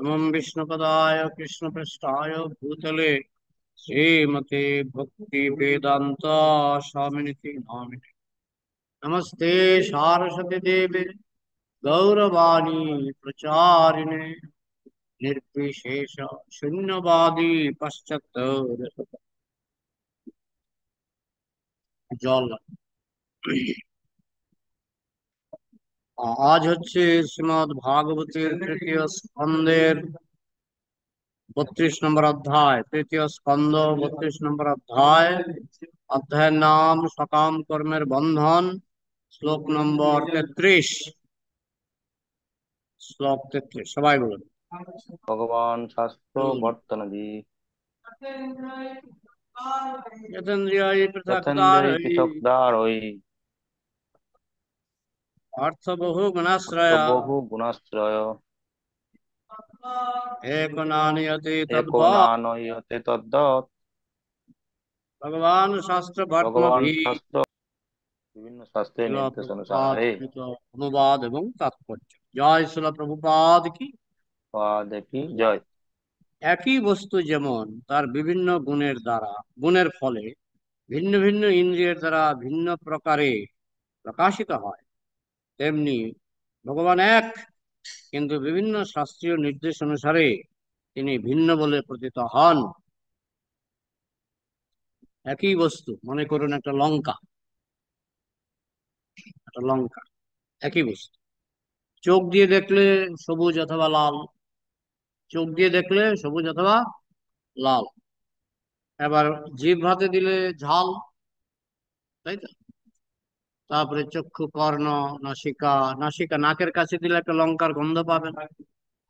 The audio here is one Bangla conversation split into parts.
नमः विष्णुपदाय कृष्णपृष्ठाय भूतले श्रीमते भक्ति वेदांत स्वामिनिति नामिने। नमस्ते सारस्वती देवे गौरवाणी प्रचारिणे निर्विशेष शून्यवादी पश्चात জল। আজ হচ্ছে শ্রীমদ্ ভাগবতের তৃতীয় স্কন্ধের 32 নম্বর অধ্যায়। তৃতীয় স্কন্ধ 32 নম্বর অধ্যায়। অধ্যায়ের নাম সকাম কর্মের বন্ধন। শ্লোক নম্বর 33। শ্লোক 33 সবাই বলুন। भगवान शास्त्र वर्तनदि यतेन्द्रियाय यथेन्द्रिय पृथक्तारै पृथक्दारय अर्थ बहु गुणाश्रय बहु गुणाश्रय एक नान्यते एको तद्वत् नानयते तद्वत् भगवान शास्त्र भगवान भट्टमभि शास्त्र विभिन्न शास्त्रीय শিলা निर्देश প্রভুপাদ अनुसार কৃত অনুবাদ এবং তাৎপর্য। জয় শিলা প্রভুপাদ কি। वाद की जय। একই বস্তু যেমন তার বিভিন্ন গুণের দ্বারা গুণের ফলে ভিন্ন ভিন্ন ইন্দ্রিয়ের দ্বারা ভিন্ন প্রকারে প্রকাশিত হয়, তেমনি ভগবান এক, কিন্তু বিভিন্ন শাস্ত্রীয় নির্দেশ অনুসারে তিনি ভিন্ন বলে প্রতীত হন। একই বস্তু, মনে করুন একটা লঙ্কা, একই বস্তু। চোখ দিয়ে দেখলে সবুজ অথবা লাল, চোখ দিয়ে দেখলে সবুজ অথবা লাল। এবার জিভ ভাতে দিলে ঝাল, তাই তো। তারপরে চক্ষু, কর্ণ, নাসিকা, নাকের কাছে দিলে একটা লঙ্কার গন্ধ পাবেন।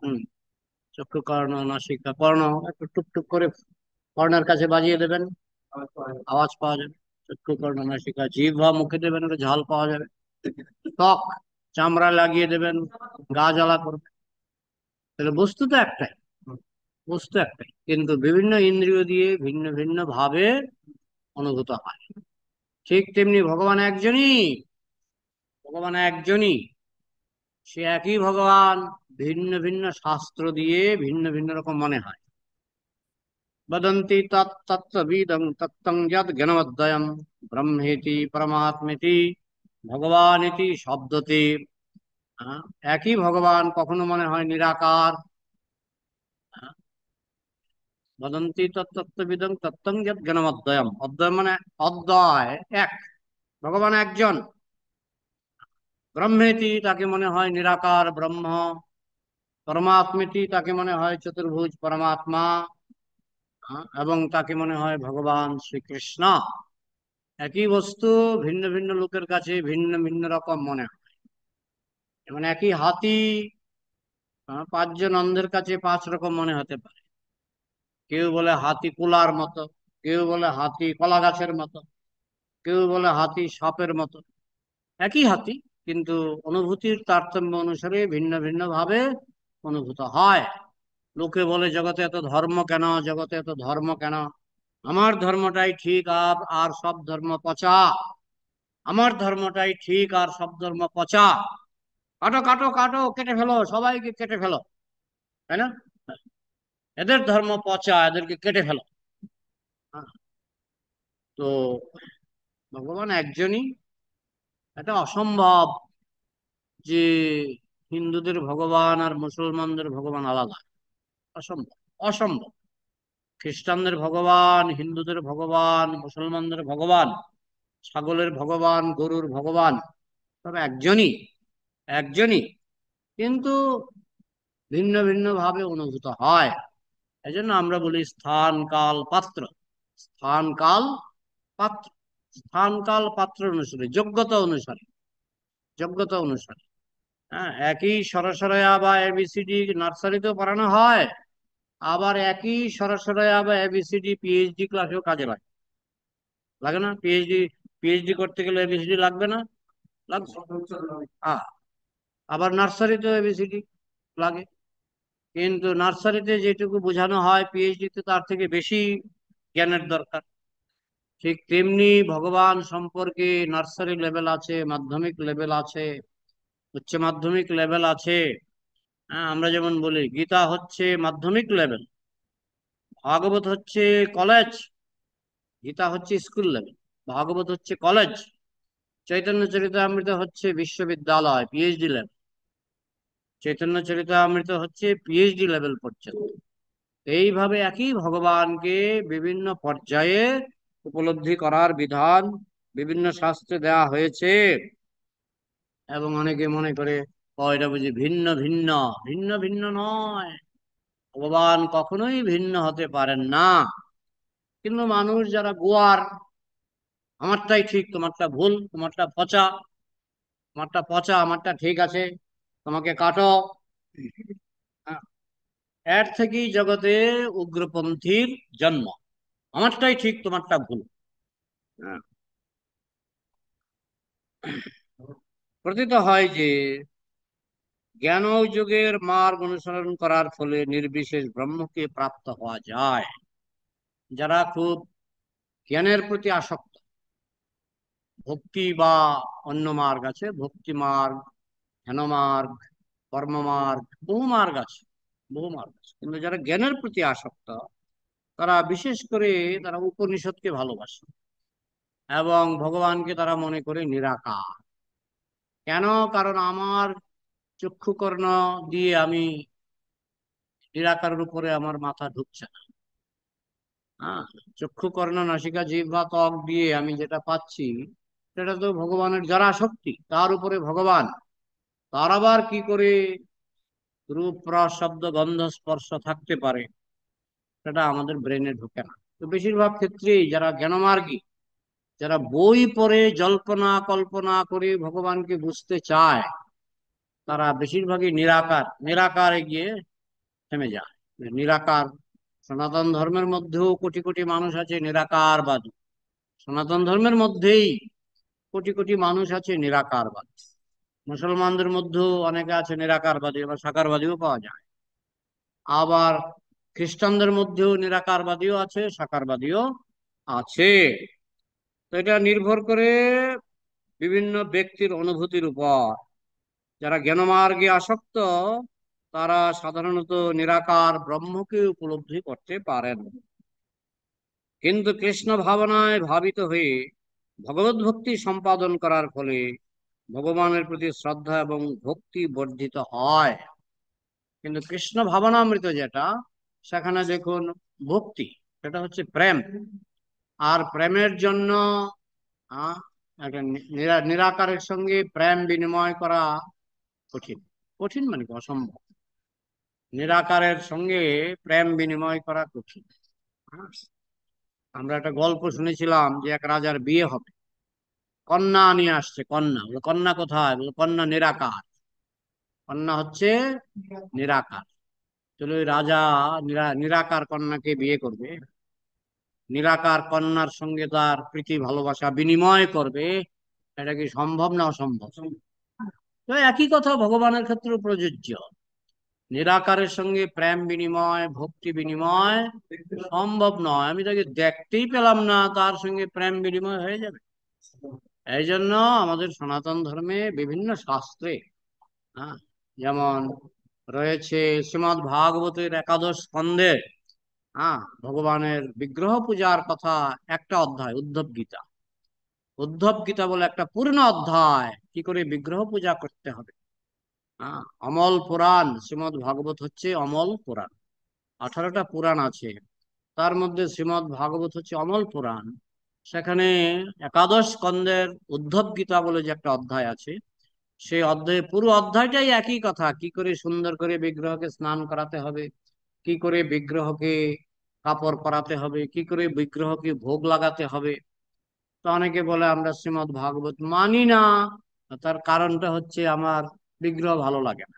হম চক্ষু, কর্ণ, নাসিকা, কর্ণ একটু টুকটুক করে কর্ণের কাছে বাজিয়ে দেবেন, আওয়াজ পাওয়া যাবে। চক্ষু, কর্ণ, নাসিকা, জিহ্বা মুখে দেবেন, একটা ঝাল পাওয়া যাবে। ত্বক, চামড়া লাগিয়ে দেবেন, গা জ্বালা করবে। তাহলে বস্তু তো একটাই, কিন্তু বিভিন্ন ইন্দ্রিয় দিয়ে ভিন্ন ভিন্ন ভাবে অনুভূত হয়। ঠিক তেমনি ভগবান একজনই, সে একই ভগবান, ভিন্ন ভিন্ন শাস্ত্র দিয়ে ভিন্ন ভিন্ন রকম মনে হয়। বদন্তি তত্ত্ববিদং তত্ত্বং যদ জ্ঞানমদ্বয়ম ব্রহ্মেতি পরমাত্মেতি ভগবানিতি শব্দতে। হ্যাঁ, একই ভগবান কখনো মনে হয় নিরাকার। হ্যাঁ, বদন্তি তত্ত্ববিদং তত্ত্বং যদ জ্ঞানমদ্বয়ম, অদ্বয় মানে অদ্বয়, এক, ভগবান একজন। ব্রহ্মেতি তাকে মনে হয় নিরাকার ব্রহ্ম, পরমাত্মেতি তাকে মনে হয় চতুর্ভুজ পরমাত্মা, এবং তাকে মনে হয় ভগবান শ্রীকৃষ্ণ। একই বস্তু ভিন্ন ভিন্ন লোকের কাছে ভিন্ন ভিন্ন রকম মনে হয়। যেমন একই হাতি 5 জন অন্ধের কাছে 5 রকম মনে হতে পারে। কেউ বলে হাতি কুলার মতো, কেউ বলে হাতি কলা গাছের মতো, কেউ বলে হাতি সাপের মতো। একই হাতি, কিন্তু অনুভূতির তারতম্য অনুসারে ভিন্ন ভিন্ন ভাবে অনুভূত হয়। লোকে বলে জগতে এত ধর্ম কেন, জগতে এত ধর্ম কেন। আমার ধর্মটাই ঠিক, আর সব ধর্ম পচা। আমার ধর্মটাই ঠিক আর সব ধর্ম পচা। কাটো কাটো কাটো, কেটে ফেলো, সবাইকে কেটে ফেলো, তাই না। এদের ধর্ম পচা, এদেরকে কেটে ফেলো। হ্যাঁ, তো ভগবান একজনই। এটা অসম্ভব যে হিন্দুদের ভগবান আর মুসলমানদের ভগবান আলাদা। অসম্ভব, অসম্ভব। খ্রিস্টানদের ভগবান, হিন্দুদের ভগবান, মুসলমানদের ভগবান, ছাগলের ভগবান, গরুর ভগবান, সব একজনই, একজনই, কিন্তু ভিন্ন ভিন্ন ভাবে অনুভূত হয়। এই জন্য আমরা বলি স্থান কাল পাত্র। স্থান কাল পাত্র, স্থান কাল পাত্র অনুসারে, যোগ্যতা অনুসারে, যোগ্যতা অনুসারে। হ্যাঁ, একই সরসরয়া বা এবিসিডি নার্সারিতেও পড়ানো হয়, আবার একই সরসরয়া বা এবিসিডি পিএইচডি ক্লাসেও কাজে লাগে। লাগে না? পিএইচডি করতে গেলে এবিসিডি লাগবে না? লাগবে। হ্যাঁ, আবার নার্সারিতেও এবিসিডি লাগে, কিন্তু নার্সারিতে যেটুকু বোঝানো হয় পিএইচডিতে তার থেকে বেশি জ্ঞানের দরকার। ঠিক তেমনি ভগবান সম্পর্কে নার্সারি লেভেল আছে, মাধ্যমিক লেভেল আছে, উচ্চ মাধ্যমিক লেভেল আছে। হ্যাঁ, আমরা যেমন বলি গীতা হচ্ছে মাধ্যমিক লেভেল, ভাগবত হচ্ছে কলেজ, গীতা হচ্ছে স্কুল লেভেল, ভাগবত হচ্ছে কলেজ, চৈতন্য চরিতামৃত হচ্ছে বিশ্ববিদ্যালয় পিএইচডি লেভেল, চৈতন্য চরিতামৃত হচ্ছে পিএইচডি লেভেল পর্যন্ত। এইভাবে একই ভগবানকে বিভিন্ন পর্যায়ে উপলব্ধি করার বিধান বিভিন্ন শাস্ত্রে দেওয়া হয়েছে। এবং অনেকে মনে করে, ও এটা বুঝি ভিন্ন ভিন্ন, ভিন্ন ভিন্ন নয়, ভগবান কখনোই ভিন্ন হতে পারেন না। কিন্তু মানুষ যারা গোয়ার, আমারটাই ঠিক তোমারটা ভুল, তোমারটা পচা, তোমারটা পচা আমারটা ঠিক আছে, তোমাকে কাটো, হ্যাঁ, এর থেকেই জগতে উগ্রপন্থীর জন্ম। আমারটাই ঠিক তোমারটা ভুল। হ্যাঁ, প্রতীত হয় যে জ্ঞান ও যোগের মার্গ অনুসরণ করার ফলে নির্বিশেষ ব্রহ্মকে প্রাপ্ত হওয়া যায়। যারা খুব জ্ঞানের প্রতি আসক্ত, ভক্তি বা অন্য মার্গ আছে, ভক্তি মার্গ, ধ্যান মার্গ, কর্ম মার্গ, বহু মার্গ আছে, বহু মার্গ আছে, কিন্তু যারা জ্ঞানের প্রতি আসক্ত তারা বিশেষ করে তারা উপনিষদকে ভালোবাসে এবং ভগবানকে তারা মনে করে নিরাকার। কেন? কারণ আমার চক্ষুকর্ণ দিয়ে আমি নিরাকারের উপরে আমার মাথা ঢুকছে না। হ্যাঁ, চক্ষু কর্ণ নাসিকা জিহ্বা ত্বক দিয়ে আমি যেটা পাচ্ছি সেটা তো ভগবানের যারা শক্তি, তার উপরে ভগবান, তার আবার কি করে রূপ রস শব্দ গন্ধ স্পর্শ থাকতে পারে, সেটা আমাদের ব্রেনে ঢুকে না। তো বেশিরভাগ ক্ষেত্রেই যারা জ্ঞানমার্গী, যারা বই পড়ে জল্পনা কল্পনা করে ভগবানকে বুঝতে চায়, তারা বেশিরভাগই নিরাকার, নিরাকারে গিয়ে থেমে যায়। নিরাকার, সনাতন ধর্মের মধ্যেও কোটি কোটি মানুষ আছে নিরাকারবাদী, সনাতন ধর্মের মধ্যেই কোটি কোটি মানুষ আছে নিরাকারবাদী, মুসলমানদের মধ্যেও অনেকে আছে নিরাকারবাদী, আবার সাকারবাদীও পাওয়া যায়। আবার খ্রিস্টানদের মধ্যেও নিরাকারবাদীও আছে, সাকারবাদীও আছে। তো এটা নির্ভর করে বিভিন্ন ব্যক্তির অনুভূতির উপর। যারা জ্ঞানমার্গে আসক্ত তারা সাধারণত নিরাকার ব্রহ্মকে উপলব্ধি করতে পারেন, কিন্তু কৃষ্ণ ভাবনায় ভাবিত হয়ে ভগবত ভক্তি সম্পাদন করার ফলে ভগবানের প্রতি শ্রদ্ধা এবং ভক্তি বর্ধিত হয়। কিন্তু কৃষ্ণ ভাবনামৃত যেটা, সেখানে দেখুন ভক্তি, সেটা হচ্ছে প্রেম। আর প্রেমের জন্য আহ একটা নিরাকারের সঙ্গে প্রেম বিনিময় করা কঠিন। কঠিন মানে কি? অসম্ভব। নিরাকারের সঙ্গে প্রেম বিনিময় করা কঠিন। হ্যাঁ, আমরা একটা গল্প শুনেছিলাম যে এক রাজার বিয়ে হবে, কন্যা নিয়ে আসছে, কন্যা, বলে কন্যা কোথায়? বলে কন্যা নিরাকার, কন্যা হচ্ছে নিরাকার। চলো ওই রাজা নিরাকার কন্যাকে বিয়ে করবে, নিরাকার কন্যার সঙ্গে তার প্রীতি ভালোবাসা বিনিময় করবে, এটা কি সম্ভব না অসম্ভব? তো একই কথা ভগবানের ক্ষেত্রে প্রযোজ্য। নিরাকারের সঙ্গে প্রেম বিনিময় ভক্তি বিনিময় সম্ভব নয়। আমি তাকে দেখতেই পেলাম না, তার সঙ্গে প্রেম বিনিময় হয়ে যাবে? এই জন্য আমাদের সনাতন ধর্মে বিভিন্ন শাস্ত্রে, হ্যাঁ, যেমন রয়েছে শ্রীমদ্ ভাগবতের একাদশ স্কন্ধে, হ্যাঁ, ভগবানের বিগ্রহ পূজার কথা একটা অধ্যায়, উদ্ধব গীতা। উদ্ধব গীতা বলে একটা পূর্ণ অধ্যায় কি করে বিগ্রহ পূজা করতে হবে। হ্যাঁ, অমল পুরাণ, শ্রীমদ্ ভাগবত হচ্ছে অমল পুরাণ। 18টা পুরাণ আছে, তার মধ্যে শ্রীমদ্ ভাগবত হচ্ছে অমল পুরাণ। সেখানে একাদশ স্কন্ধের উদ্ধব গীতা বলে যে একটা অধ্যায় আছে, সেই অধ্যায়ে পুরো অধ্যায়টাই একই কথা, কি করে সুন্দর করে বিগ্রহকে স্নান করাতে হবে, কি করে বিগ্রহকে কাপড় পরাতে হবে, কি করে বিগ্রহকে ভোগ লাগাতে হবে। তো অনেকে বলে আমরা শ্রীমদ্ ভাগবত মানি না, তার কারণটা হচ্ছে আমার বিগ্রহ ভালো লাগে না।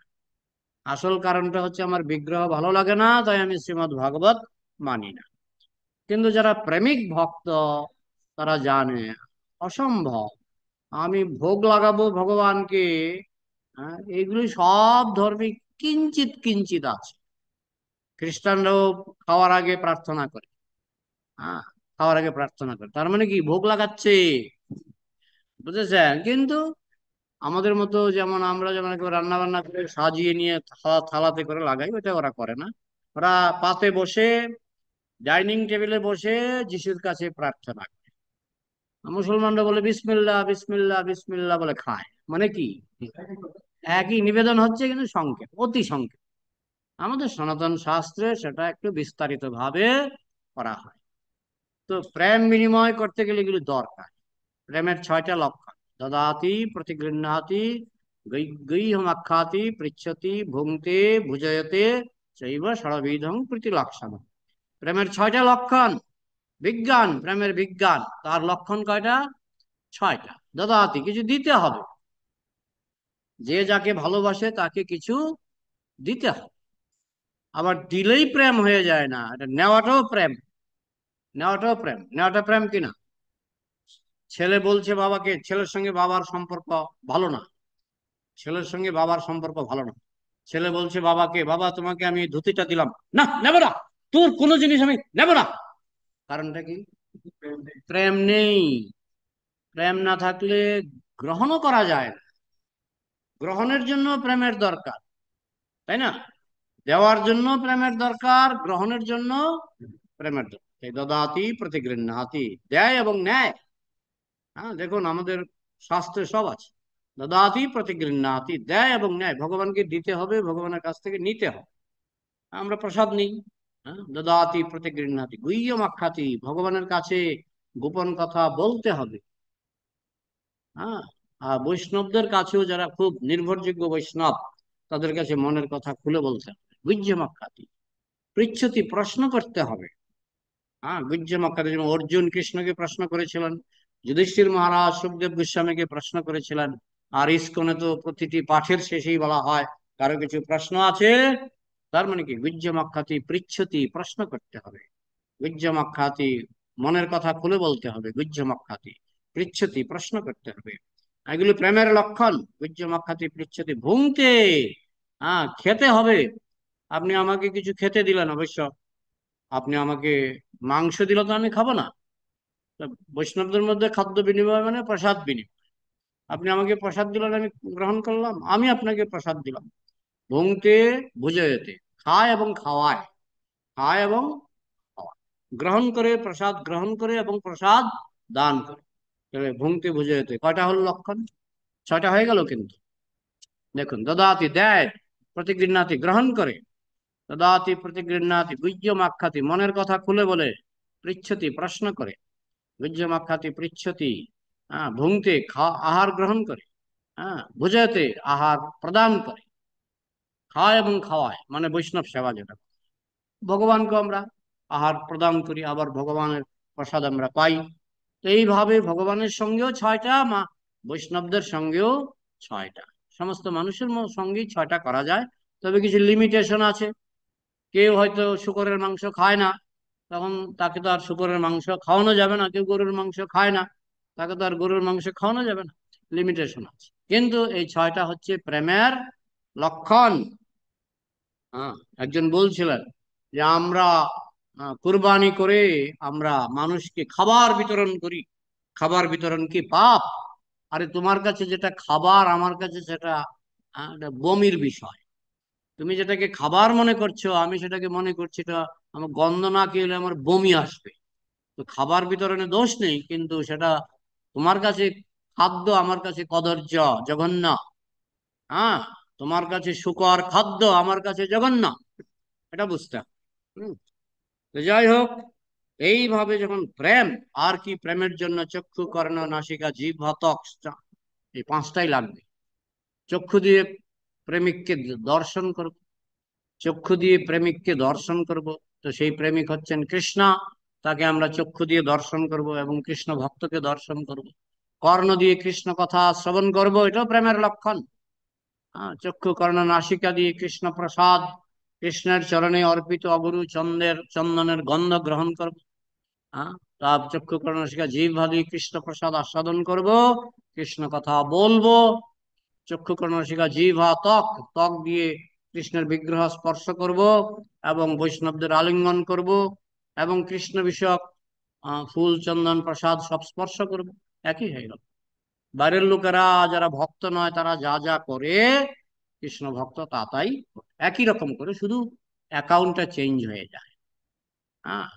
আসল কারণটা হচ্ছে আমার বিগ্রহ ভালো লাগে না, তাই আমি শ্রীমদ্ ভাগবত মানি না। কিন্তু যারা প্রেমিক ভক্ত তারা জানে অসম্ভব, আমি ভোগ লাগাবো ভগবানকে, হ্যাঁ, এইগুলি সব ধর্মে কিঞ্চিত কিঞ্চিত আছে। খ্রিস্টানরাও খাওয়ার আগে প্রার্থনা করে, হ্যাঁ, খাওয়ার আগে প্রার্থনা করে, তার মানে কি ভোগ লাগাচ্ছে, বুঝেছেন? কিন্তু আমাদের মতো যেমন আমরা যেমন একেবারে রান্না বান্না করে সাজিয়ে নিয়ে থালাতে করে লাগাই, ওটা ওরা করে না। ওরা পাতে বসে, ডাইনিং টেবিলে বসে যিশুর কাছে প্রার্থনা করে। মুসলমানরা বলে বিসমিল্লাহ বিসমিল্লাহ বিসমিল্লাহ বলে খায়। মানে কি, একই নিবেদন হচ্ছে কিন্তু সংক্ষেপ, অতি সংক্ষেপ। আমাদের সনাতন শাস্ত্রে সেটা একটু বিস্তারিত ভাবে করা হয়। তো প্রেম বিনিময় করতে গেলে এগুলো দরকার। প্রেমের 6টা লক্ষণ: দদাতি, প্রতিগৃহ্ণাতি, গৈহমাখ্যাতি, পৃচ্ছতি, ভুঙ্ক্তে, ভুজয়তে চৈব ষড়বিধং প্রীতি লক্ষণ। প্রেমের 6টা লক্ষণ। বিজ্ঞান, প্রেমের বিজ্ঞান, তার লক্ষণ কয়টা? 6টা। দদাতি, কিছু দিতে হবে। যে যাকে ভালোবাসে তাকে কিছু দিতে হবে। আবার দিলেই প্রেম হয়ে যায় না, এটা নেওয়াটাও প্রেম। নেওয়াটাও প্রেম। নেওয়াটা প্রেম কিনা? ছেলে বলছে বাবাকে, ছেলের সঙ্গে বাবার সম্পর্ক ভালো না, ছেলের সঙ্গে বাবার সম্পর্ক ভালো না। ছেলে বলছে বাবাকে, বাবা তোমাকে আমি ধুতিটা দিলাম। না, নেব না, তোর কোনো জিনিস আমি নেব না। কারণটা কি? প্রেম নেই। প্রেম না থাকলে গ্রহণও করা যায় না। গ্রহণের জন্য প্রেমের দরকার, তাই না? দেওয়ার জন্য প্রেমের দরকার, গ্রহণের জন্য প্রেমের দরকার। এই দদাতি প্রতিগৃহ্ণাতি, দেয় এবং নেয়। হ্যাঁ, দেখুন আমাদের শাস্ত্রে সব আছে। দদাতি প্রতিগৃহ্ণাতি, দেয় এবং নেয়। ভগবানকে দিতে হবে, ভগবানের কাছ থেকে নিতে হবে। আমরা প্রসাদ নিই। হ্যাঁ, দদাতি প্রতিগৃহ্ণাতি গুহ্যমাখ্যাতি, ভগবানের কাছে গোপন কথা বলতে হবে। হ্যাঁ, আর বৈষ্ণবদের কাছেও, যারা খুব নির্ভরযোগ্য বৈষ্ণব, তাদের কাছে মনের কথা খুলে বলতে হবে। গুহ্যমাখ্যাতি, পৃচ্ছতি, প্রশ্ন করতে হবে। হ্যাঁ, গুহ্যমাখ্যাতি, যেমন অর্জুন কৃষ্ণকে প্রশ্ন করেছিলেন, যুধিষ্ঠির মহারাজ সুখদেব গোস্বামীকে প্রশ্ন করেছিলেন। আর ইস্কনে তো প্রতিটি পাঠের শেষেই বলা হয়, কারো কিছু প্রশ্ন আছে? তার মানে কি, গুহ্যমাখ্যাতি পৃচ্ছতি, প্রশ্ন করতে হবে। গুহ্যমাখ্যাতি, মনের কথা খুলে বলতে হবে। গুহ্যমাখ্যাতি পৃচ্ছতি, প্রশ্ন করতে হবে। এগুলি প্রেমের লক্ষণ। গুহ্যমাখ্যাতি পৃচ্ছতি ভুঙ্ক্তে, হ্যাঁ, খেতে হবে। আপনি আমাকে কিছু খেতে দিলেন, অবশ্য আপনি আমাকে মাংস দিলে তো আমি খাবো না। তা বৈষ্ণবদের মধ্যে খাদ্য বিনিময় মানে প্রসাদ বিনিময়। আপনি আমাকে প্রসাদ দিলেন, আমি গ্রহণ করলাম, আমি আপনাকে প্রসাদ দিলাম। ভুঙ্ক্তে ভুজয়তে, খায় এবং খাওয়ায়। খায় এবং খাওয়ায়, গ্রহণ করে, প্রসাদ গ্রহণ করে এবং প্রসাদ দান করে। তাহলে ভুঙ্ক্তে ভুজয়তে কয়টা হলো লক্ষণ? 6টা হয়ে গেল কিন্তু। দেখুন, দদাতি, দেয়, প্রতিগৃহ্ণাতি, গ্রহণ করে, দদাতি প্রতিগৃহ্ণাতি গুহ্যমাখ্যাতি, মনের কথা খুলে বলে, পৃচ্ছতি, প্রশ্ন করে, গুহ্যমাখ্যাতি পৃচ্ছতি, হ্যাঁ, ভুঙ্ক্তে, আহার গ্রহণ করে, হ্যাঁ, ভুজয়তে, আহার প্রদান করে। খায় এবং খাওয়ায় মানে বৈষ্ণব সেবা, যেটা ভগবানকে আমরা আহার প্রদান করি, আবার ভগবানের প্রসাদ আমরা পাই। তো এইভাবে ভগবানের সঙ্গেও 6টা, বৈষ্ণবদের সঙ্গেও 6টা, সমস্ত মানুষের সঙ্গেই 6টা করা যায়। তবে কিছু লিমিটেশন আছে। কেউ হয়তো শুকরের মাংস খায় না, তখন তাকে তো আর শুকরের মাংস খাওয়ানো যাবে না। কেউ গরুর মাংস খায় না, তাকে তো আর গরুর মাংস খাওয়ানো যাবে না। লিমিটেশন আছে, কিন্তু এই 6টা হচ্ছে প্রেমের লক্ষণ। হ্যাঁ, একজন বলছিলেন যে আমরা কুরবানি করে আমরা মানুষকে খাবার বিতরণ করি, খাবার বিতরণ কি পাপ? আরে তোমার কাছে যেটা খাবার, আমার কাছে সেটা একটা বমির বিষয়। তুমি যেটাকে খাবার মনে করছো, আমি সেটাকে মনে করছি এটা আমার গন্ধ না খেলে আমার বমি আসবে। তো খাবার বিতরণে দোষ নেই, কিন্তু সেটা তোমার কাছে খাদ্য, আমার কাছে কদর্য, জঘন্য। হ্যাঁ, তোমার কাছে শুকর খাদ্য, আমার কাছে জঘন্য। এটা বুঝতে হবে। হুম। তো যাই হোক, এইভাবে যখন প্রেম, আর কি প্রেমের জন্য চক্ষু, কর্ণ, নাসিকা, জিহ্বা, ত্বক, এই 5টাই লাগবে। চক্ষু দিয়ে প্রেমিককে দর্শন করব, চক্ষু দিয়ে প্রেমিককে দর্শন করব। তো সেই প্রেমিক হচ্ছেন কৃষ্ণ, তাকে আমরা চক্ষু দিয়ে দর্শন করব এবং কৃষ্ণ ভক্তকে দর্শন করব। কর্ণ দিয়ে কৃষ্ণ কথা শ্রবণ করব, এটাও প্রেমের লক্ষণ। চক্ষু, কর্ণ, নাসিকা দিয়ে কৃষ্ণ প্রসাদ, কৃষ্ণের চরণে অর্পিত অগুরু চন্দনের গন্ধ গ্রহণ করব। তার চক্ষু, কর্ণ, নাসিকা, জিহ্বা দিয়ে কৃষ্ণ প্রসাদ আস্বাদন করব, কৃষ্ণ কথা বলবো। চক্ষু, কর্ণ, নাসিকা, জিহ্বা, ত্বক, ত্বক দিয়ে কৃষ্ণের বিগ্রহ স্পর্শ করব এবং বৈষ্ণবদের আলিঙ্গন করব এবং কৃষ্ণ বিষয়ক ফুল, চন্দন, প্রসাদ সব স্পর্শ করব। একই হয়ে গেল। বাইরের লোকেরা যারা ভক্ত নয় তারা যা যা করে কৃষ্ণ ভক্ত তা তাই একই রকম করে, শুধু অ্যাকাউন্টটা চেঞ্জ হয়ে যায়। হ্যাঁ,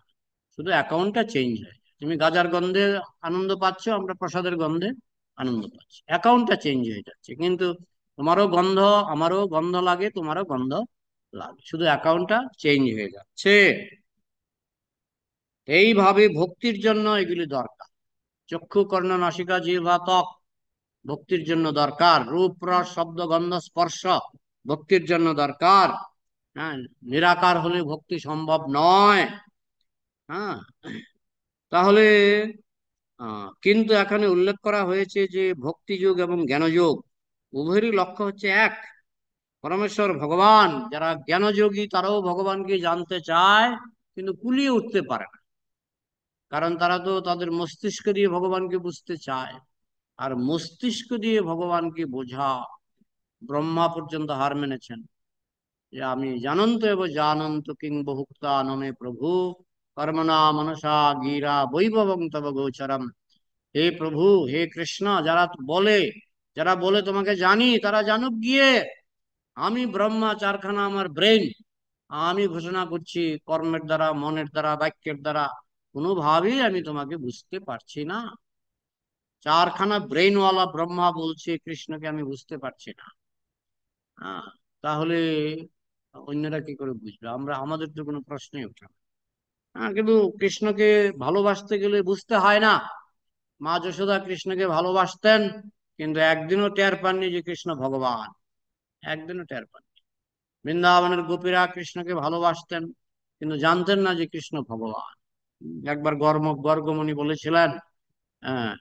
শুধু অ্যাকাউন্টটা চেঞ্জ হয়ে যায়। তুমি গাজার গন্ধে আনন্দ পাচ্ছ, আমরা প্রসাদের গন্ধে আনন্দ পাচ্ছি, অ্যাকাউন্টটা চেঞ্জ হয়ে যাচ্ছে। কিন্তু তোমারও গন্ধ, আমারও গন্ধ লাগে, তোমারও গন্ধ লাগে, শুধু অ্যাকাউন্টটা চেঞ্জ হয়ে যাচ্ছে। এইভাবে ভক্তির জন্য এগুলি দরকার। চক্ষু, কর্ণ, নাসিকা, জিহ্বা, ত্বক ভক্তির জন্য দরকার। রূপ, রস, শব্দ, গন্ধ, স্পর্শ ভক্তির জন্য দরকার। হ্যাঁ, নিরাকার হলে ভক্তি সম্ভব নয়। হ্যাঁ, তাহলে কিন্তু এখানে উল্লেখ করা হয়েছে যে ভক্তি যোগ এবং জ্ঞানযোগ উভয়েরই লক্ষ্য হচ্ছে এক, পরমেশ্বর ভগবান। যারা জ্ঞানযোগী তারাও ভগবানকে জানতে চায়, কিন্তু কুলিয়ে উঠতে পারে না, কারণ তারা তো তাদের মস্তিষ্ক দিয়ে ভগবানকে বুঝতে চায়। আর মস্তিষ্ক দিয়ে ভগবানকে বোঝা, ব্রহ্মা পর্যন্ত হার মেনেছেন যে আমি জানন্ত এব জানন্ত কিং বহুক্তা নমে প্রভু কর্মণা মনসা গিরা বৈভবং তব গোচরম। হে প্রভু, হে কৃষ্ণ, বলে যারা বলে তোমাকে জানি, তারা জানুক গিয়ে আমি ব্রহ্মা, চারখানা আমার ব্রেন, আমি ঘোষণা করছি কর্মের দ্বারা, মনের দ্বারা, বাক্যের দ্বারা কোনোভাবেই আমি তোমাকে বুঝতে পারছি না। চারখানা ব্রেনওয়ালা ব্রহ্মা বলছে কৃষ্ণকে আমি বুঝতে পারছি না। হ্যাঁ, তাহলে অন্যরা কি করে বুঝবে? আমাদের তো কোনো প্রশ্নই ওঠে না। হ্যাঁ, কিন্তু কৃষ্ণকে ভালোবাসতে গেলে বুঝতে হয় না। মা যশোদা কৃষ্ণকে ভালোবাসতেন, কিন্তু একদিনও টের পাননি যে কৃষ্ণ ভগবান, একদিনও টের পাননি। বৃন্দাবনের গোপীরা কৃষ্ণকে ভালোবাসতেন, কিন্তু জানতেন না যে কৃষ্ণ ভগবান। একবার গর্গমণি বলেছিলেন আহ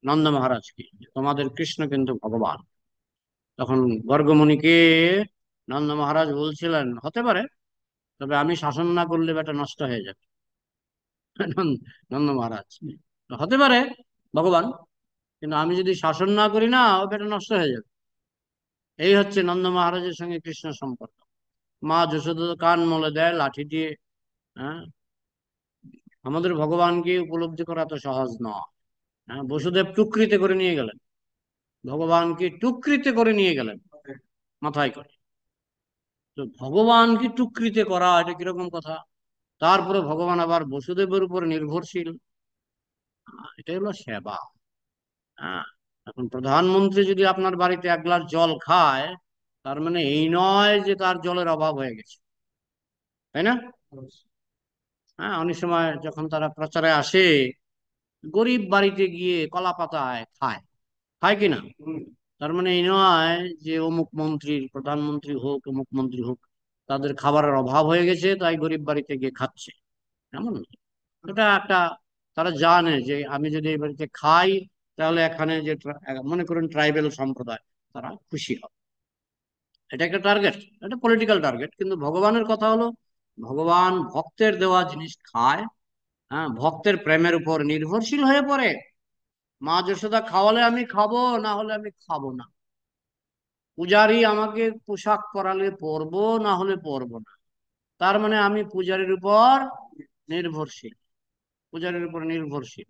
নন্দ মহারাজকে, তোমাদের কৃষ্ণ কিন্তু ভগবান। তখন গর্গমণিকে নন্দ মহারাজ বলছিলেন, হতে পারে, তবে আমি শাসন না করলে বেটা নষ্ট হয়ে যাবে। নন্দ মহারাজ, হতে পারে ভগবান, কিন্তু আমি যদি শাসন না করি না, ও বেটা নষ্ট হয়ে যাবে। এই হচ্ছে নন্দ মহারাজের সঙ্গে কৃষ্ণ সম্পর্ক। মা যশোদা তো কান মলে দেয় লাঠি দিয়ে। হ্যাঁ, আমাদের ভগবানকে উপলব্ধি করা তো সহজ নয়। হ্যাঁ, বসুদেব টুকরিতে করে নিয়ে গেলেন, ভগবানকে টুকরিতে করে নিয়ে গেলেন মাথায় করে। তো ভগবানকে টুকরিতে করা, এটা কিরকম কথা? তারপরে ভগবান আবার বসুদেবের উপর নির্ভরশীল। এটাই হলো সেবা। হ্যাঁ, এখন প্রধানমন্ত্রী যদি আপনার বাড়িতে এক গ্লাস জল খায়, তার মানে এই নয় যে তার জলের অভাব হয়ে গেছে, তাই না? হ্যাঁ, অনেক সময় যখন তারা প্রচারে আসে, গরিব বাড়িতে গিয়ে কলা পাতায় খায়, খায় কিনা? তার মানে এই নয় যে অমুক মন্ত্রীর, প্রধানমন্ত্রী হোক, অমুক মন্ত্রী হোক, তাদের খাবারের অভাব হয়ে গেছে তাই গরিব বাড়িতে গিয়ে খাচ্ছে, এমন না। এটা একটা, তারা জানে যে আমি যদি এই বাড়িতে খাই, তাহলে এখানে যে মনে করুন ট্রাইবেল সম্প্রদায়, তারা খুশি হবে। এটা একটা টার্গেট, এটা পলিটিক্যাল টার্গেট। কিন্তু ভগবানের কথা হলো, ভগবান ভক্তের দেওয়া জিনিস খায়। হ্যাঁ, ভক্তের প্রেমের উপর নির্ভরশীল হয়ে পড়ে। মা যশোদা খাওয়ালে আমি খাবো, না হলে আমি খাবো না। পূজারী আমাকে পোশাক পরালে পরবো, না হলে পরবো না। তার মানে আমি পূজারীর উপর নির্ভরশীল, পূজারীর উপর নির্ভরশীল।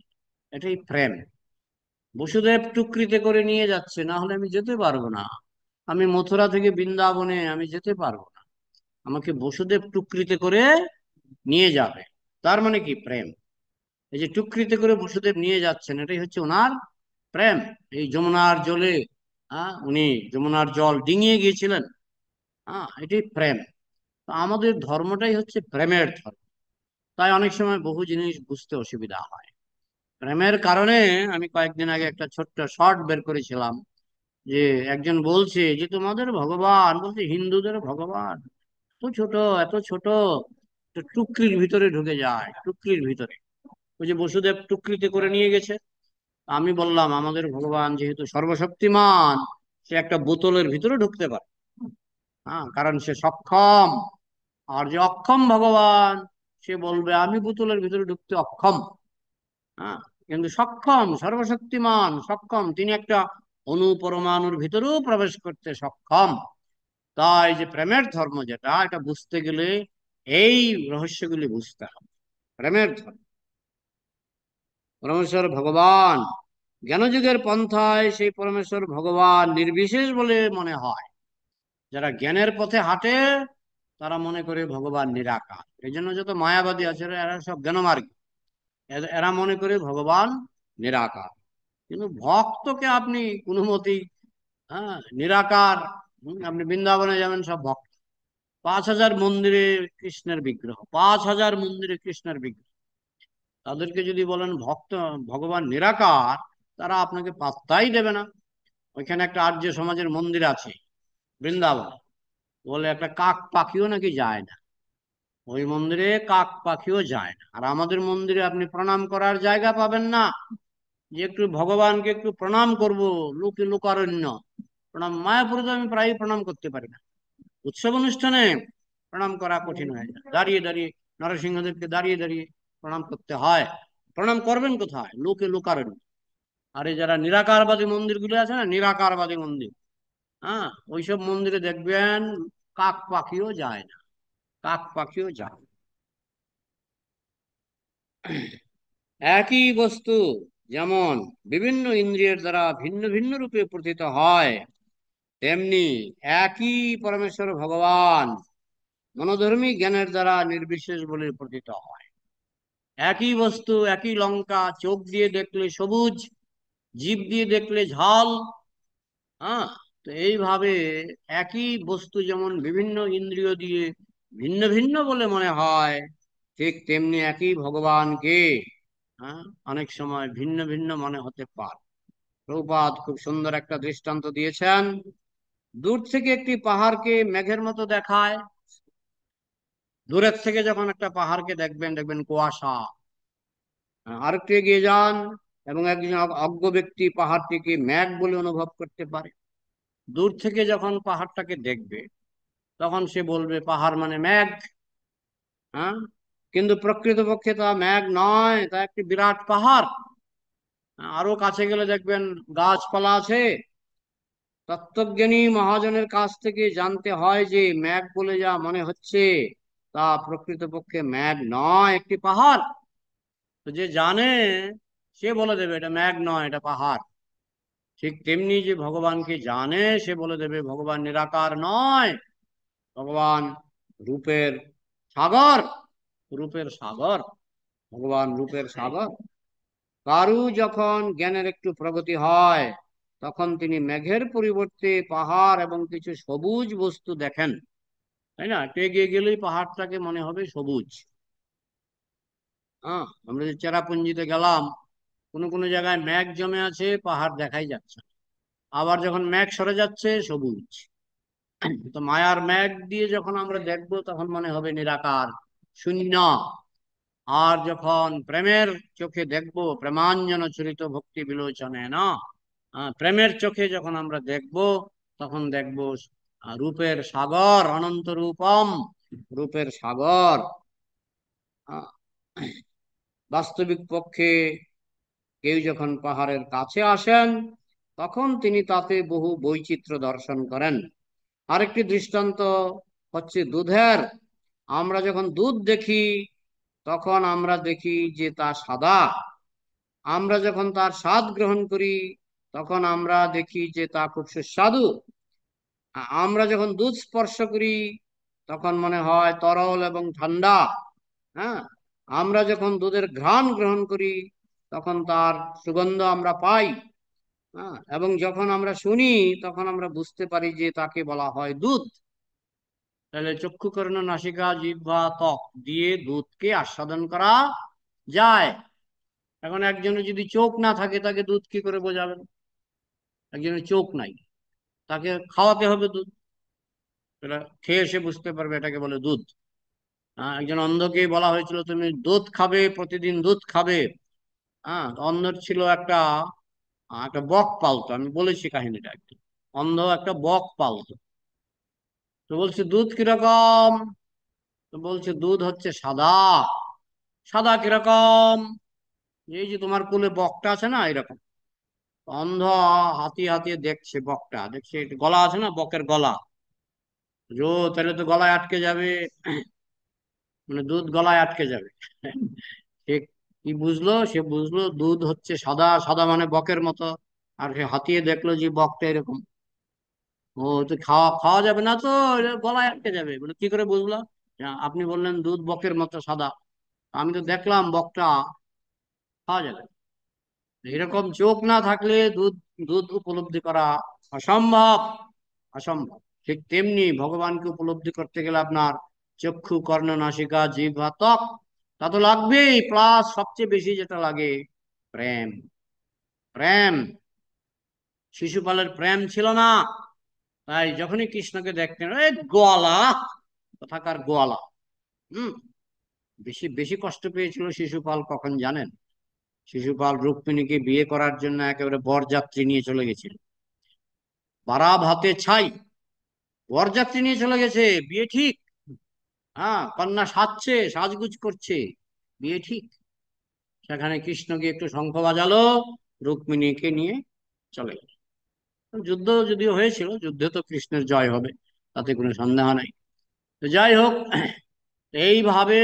এটাই প্রেম। বসুদেব টুকরিতে করে নিয়ে যাচ্ছে, না হলে আমি যেতে পারবো না। আমি মথুরা থেকে বৃন্দাবনে আমি যেতে পারবো না, আমাকে বসুদেব টুকরিতে করে নিয়ে যাবে। তার মানে কি? প্রেম। এই যে টুকরিতে করে বসুদেব নিয়ে যাচ্ছেন, এটাই হচ্ছে ওনার প্রেম। এই যমুনার জলে, উনি যমুনার জল ডিঙিয়ে গিয়েছিলেন। এটাই প্রেম। তো আমাদের ধর্মটাই হচ্ছে প্রেমের ধর্ম। তাই অনেক সময় বহু জিনিস বুঝতে অসুবিধা হয় প্রেমের কারণে। আমি কয়েকদিন আগে একটা ছোট্ট শর্ট বের করেছিলাম, যে একজন বলছে যে তোমাদের ভগবান, বলছে হিন্দুদের ভগবান এত ছোট, এত ছোট, তো টুকরির ভিতরে ঢুকে যায়, টুকরির ভিতরে। ওই যে বসুদেব টুকরিতে করে নিয়ে গেছে। আমি বললাম আমাদের ভগবান যেহেতু সর্বশক্তিমান, সে একটা বোতলের ভিতরে ঢুকতে পারে। কারণ সে সক্ষম। আর যে অক্ষম ভগবান, সে বলবে আমি বোতলের ভিতরে ঢুকতে অক্ষম। হ্যাঁ, কিন্তু সক্ষম, সর্বশক্তিমান সক্ষম, তিনি একটা অণু পরমাণুর ভিতরেও প্রবেশ করতে সক্ষম। তাই যে প্রেমের ধর্ম যেটা, এটা বুঝতে গেলে এই রহস্যগুলি বুঝতে হবে। প্রেমের ধর্ম, পরমেশ্বর ভগবান জ্ঞানযুগের পন্থায় সেই পরমেশ্বর ভগবান নির্বিশেষ বলে মনে হয়। যারা জ্ঞানের পথে হাঁটে তারা মনে করে ভগবান নিরাকার। এই জন্য যত মায়াবাদী আছে এরা সব জ্ঞানমার্গী, এরা মনে করে ভগবান নিরাকার। কিন্তু ভক্তকে আপনি কোনো মতেই, হ্যাঁ, নিরাকার, আপনি বৃন্দাবনে যাবেন সব ভক্ত, 5,000 মন্দিরে কৃষ্ণের বিগ্রহ, 5,000 মন্দিরে কৃষ্ণের বিগ্রহ, তাদেরকে যদি বলেন ভক্ত ভগবান নিরাকার, তারা আপনাকে পাত্তাই দেবে না। ওইখানে একটা আর্য সমাজের মন্দির আছে বৃন্দাবন, বলে একটা কাক পাখিও নাকি যায় না, ওই মন্দিরে কাক পাখিও যায় না। আর আমাদের মন্দিরে আপনি প্রণাম করার জায়গা পাবেন না, যে একটু ভগবানকে একটু প্রণাম করব, লোকারণ্য প্রণাম। মায়াপুরে তো আমি প্রায় প্রণাম করতে পারি না, উৎসব অনুষ্ঠানে প্রণাম করা কঠিন হয়ে যায়, দাঁড়িয়ে দাঁড়িয়ে নরসিংহদেবকে দাঁড়িয়ে দাঁড়িয়ে প্রণাম করতে হয়। প্রণাম করবেন কোথায়? লোকারণ্য। আর এই যারা নিরাকারবাদী মন্দিরগুলো আছে না, নিরাকারবাদী মন্দির, হ্যাঁ, ওইসব মন্দিরে দেখবেন কাক পাখিও যায় না, কাক পাখিও যায় না। একই বস্তু যেমন বিভিন্ন ইন্দ্রিয়ের দ্বারা ভিন্ন ভিন্ন রূপে প্রতীত হয়, তেমনি একই পরমেশ্বর ভগবান মনোধর্মী জ্ঞানের দ্বারা নির্বিশেষ বলে প্রতীত হয়। একই বস্তু, একই লঙ্কা, চোখ দিয়ে দেখলে সবুজ, জিভ দিয়ে দেখলে ঝাল, হ্যাঁ, তো এইভাবে একই বস্তু যেমন বিভিন্ন ইন্দ্রিয় দিয়ে ভিন্ন ভিন্ন বলে মনে হয়, ঠিক তেমনি একই ভগবানকে, হ্যাঁ, অনেক সময় ভিন্ন ভিন্ন মনে হতে পারে। প্রভুপাদ খুব সুন্দর একটা দৃষ্টান্ত দিয়েছেন। দূর থেকে একটি পাহাড়কে মেঘের মতো দেখায়, দূরের থেকে যখন একটা পাহাড়কে দেখবেন, দেখবেন কুয়াশা। আরেকটু এগিয়ে যান এবং একজন অজ্ঞ ব্যক্তি পাহাড়টিকে মেঘ বলে অনুভব করতে পারে। দূর থেকে যখন পাহাড়টাকে দেখবে তখন সে বলবে পাহাড় মানে মেঘ, হ্যাঁ, কিন্তু প্রকৃতপক্ষে তা মেঘ নয়, তা একটি বিরাট পাহাড়। আরো কাছে গেলে দেখবেন গাছপালা আছে। তত্ত্বজ্ঞানী মহাজনের কাছ থেকে জানতে হয় যে মেঘ বলে যা মনে হচ্ছে তা প্রকৃতপক্ষে মেঘ নয়, একটি পাহাড়। তো যে জানে সে বলে দেবে এটা মেঘ নয়, এটা পাহাড়। ঠিক তেমনি যে ভগবানকে জানে সে বলে দেবে ভগবান নিরাকার নয়, ভগবান রূপের সাগর, রূপের সাগর, ভগবান রূপের সাগর। কারু যখন জ্ঞানের একটু প্রগতি হয় তখন তিনি মেঘের পরিবর্তে পাহাড় এবং কিছু সবুজ বস্তু দেখেন, তাই না? একটু এগিয়ে গেলেই পাহাড়টাকে মনে হবে সবুজ। হ্যাঁ, আমরা যে চেরাপুঞ্জিতে গেলাম, কোনো কোনো জায়গায় মেঘ জমে আছে, পাহাড় দেখাই যাচ্ছে না। আবার যখন মেঘ সরে যাচ্ছে সবুজ। তো মায়ার মেঘ দিয়ে যখন আমরা দেখবো তখন মনে হবে নিরাকার, শূন্য। আর যখন প্রেমের চোখে দেখবো, প্রেমাঞ্জন চরিত ভক্তি বিলোচনে না, প্রেমের চোখে যখন আমরা দেখব তখন দেখব রূপের সাগর, অনন্ত রূপম, রূপের সাগর। আহ, বাস্তবিক পক্ষে কেউ যখন পাহাড়ের কাছে আসেন তখন তিনি তাতে বহু বৈচিত্র্য দর্শন করেন। আরেকটি দৃষ্টান্ত হচ্ছে দুধের। আমরা যখন দুধ দেখি তখন আমরা দেখি যে তা সাদা, আমরা যখন তার স্বাদ গ্রহণ করি তখন আমরা দেখি যে তা খুব সুস্বাদু। আমরা যখন দুধ স্পর্শ করি তখন মনে হয় তরল এবং ঠান্ডা। হ্যাঁ, আমরা যখন দুধের ঘ্রাণ গ্রহণ করি তখন তার সুগন্ধ আমরা পাই। হ্যাঁ, এবং যখন আমরা শুনি তখন আমরা বুঝতে পারি যে তাকে বলা হয় দুধ। তাহলে চক্ষু, কর্ণ, নাসিকা, জিহ্বা, ত্বক দিয়ে দুধকে আস্বাদন করা যায়। এখন একজনের যদি চোখ না থাকে তাকে দুধ কি করে বোঝাবেন? একজনের চোখ নাই, তাকে খাওয়াতে হবে দুধ, এটা খেয়ে সে বুঝতে পারবে এটাকে বলে দুধ। একজন অন্ধকে বলা হয়েছিল তুমি দুধ খাবে, প্রতিদিন দুধ খাবে। অন্ধর ছিল একটা একটা বক পালতো, আমি বলেছি কাহিনীটা একটু। অন্ধ একটা বক পালতো, তো বলছে দুধ কিরকম? তো বলছে দুধ হচ্ছে সাদা। সাদা কিরকম? এই যে তোমার কোলে বকটা আছে না, এরকম। অন্ধ হাতিয়ে হাতিয়ে দেখছে বকটা, দেখছে গলা আছে না বকের গলা, তাহলে তো গলায় আটকে যাবে, মানে দুধ গলায় আটকে যাবে। ঠিক কি বুঝলো? সে বুঝলো দুধ হচ্ছে সাদা, সাদা মানে বকের মতো। আর সে হাতিয়ে দেখলো যে বকটা এরকম। ও তো খাওয়া খাওয়া যাবে না তো, এটা গলায় আটকে যাবে। বলে কি করে বুঝলা? আপনি বললেন দুধ বকের মতো সাদা, আমি তো দেখলাম বকটা খাওয়া যাবে না। এরকম চোখ না থাকলে দুধ দুধ উপলব্ধি করা অসম্ভব, অসম্ভব। ঠিক তেমনি ভগবানকে উপলব্ধি করতে গেলে আপনার চক্ষু, কর্ণ, নাসিকা, জিহ্বা, ত্বক, তা তো লাগবেই। প্লাস সবচেয়ে বেশি যেটা লাগে, প্রেম। প্রেম। শিশুপালের প্রেম ছিল না, তাই যখনই কৃষ্ণকে দেখতেন, এই গোয়ালা, কোথাকার গোয়ালা। হম। বেশি বেশি কষ্ট পেয়েছিল শিশুপাল কখন জানেন? শিশুপাল রুক্মিণীকে বিয়ে করার জন্য একেবারে বরযাত্রী নিয়ে চলে গেছিল। বারাত হাতে ছাই, বরযাত্রী নিয়ে চলে গেছে, বিয়ে ঠিক। হ্যাঁ, কন্যা সাজছে, সাজগুজ করছে, বিয়ে ঠিক। সেখানে কৃষ্ণকে একটু শঙ্খ বাজালো, রুক্মিণীকে নিয়ে চলে গেল। যুদ্ধ যদিও হয়েছিল, যুদ্ধে তো কৃষ্ণের জয় হবে, তাতে কোনো সন্দেহ নাই। তো যাই হোক, এইভাবে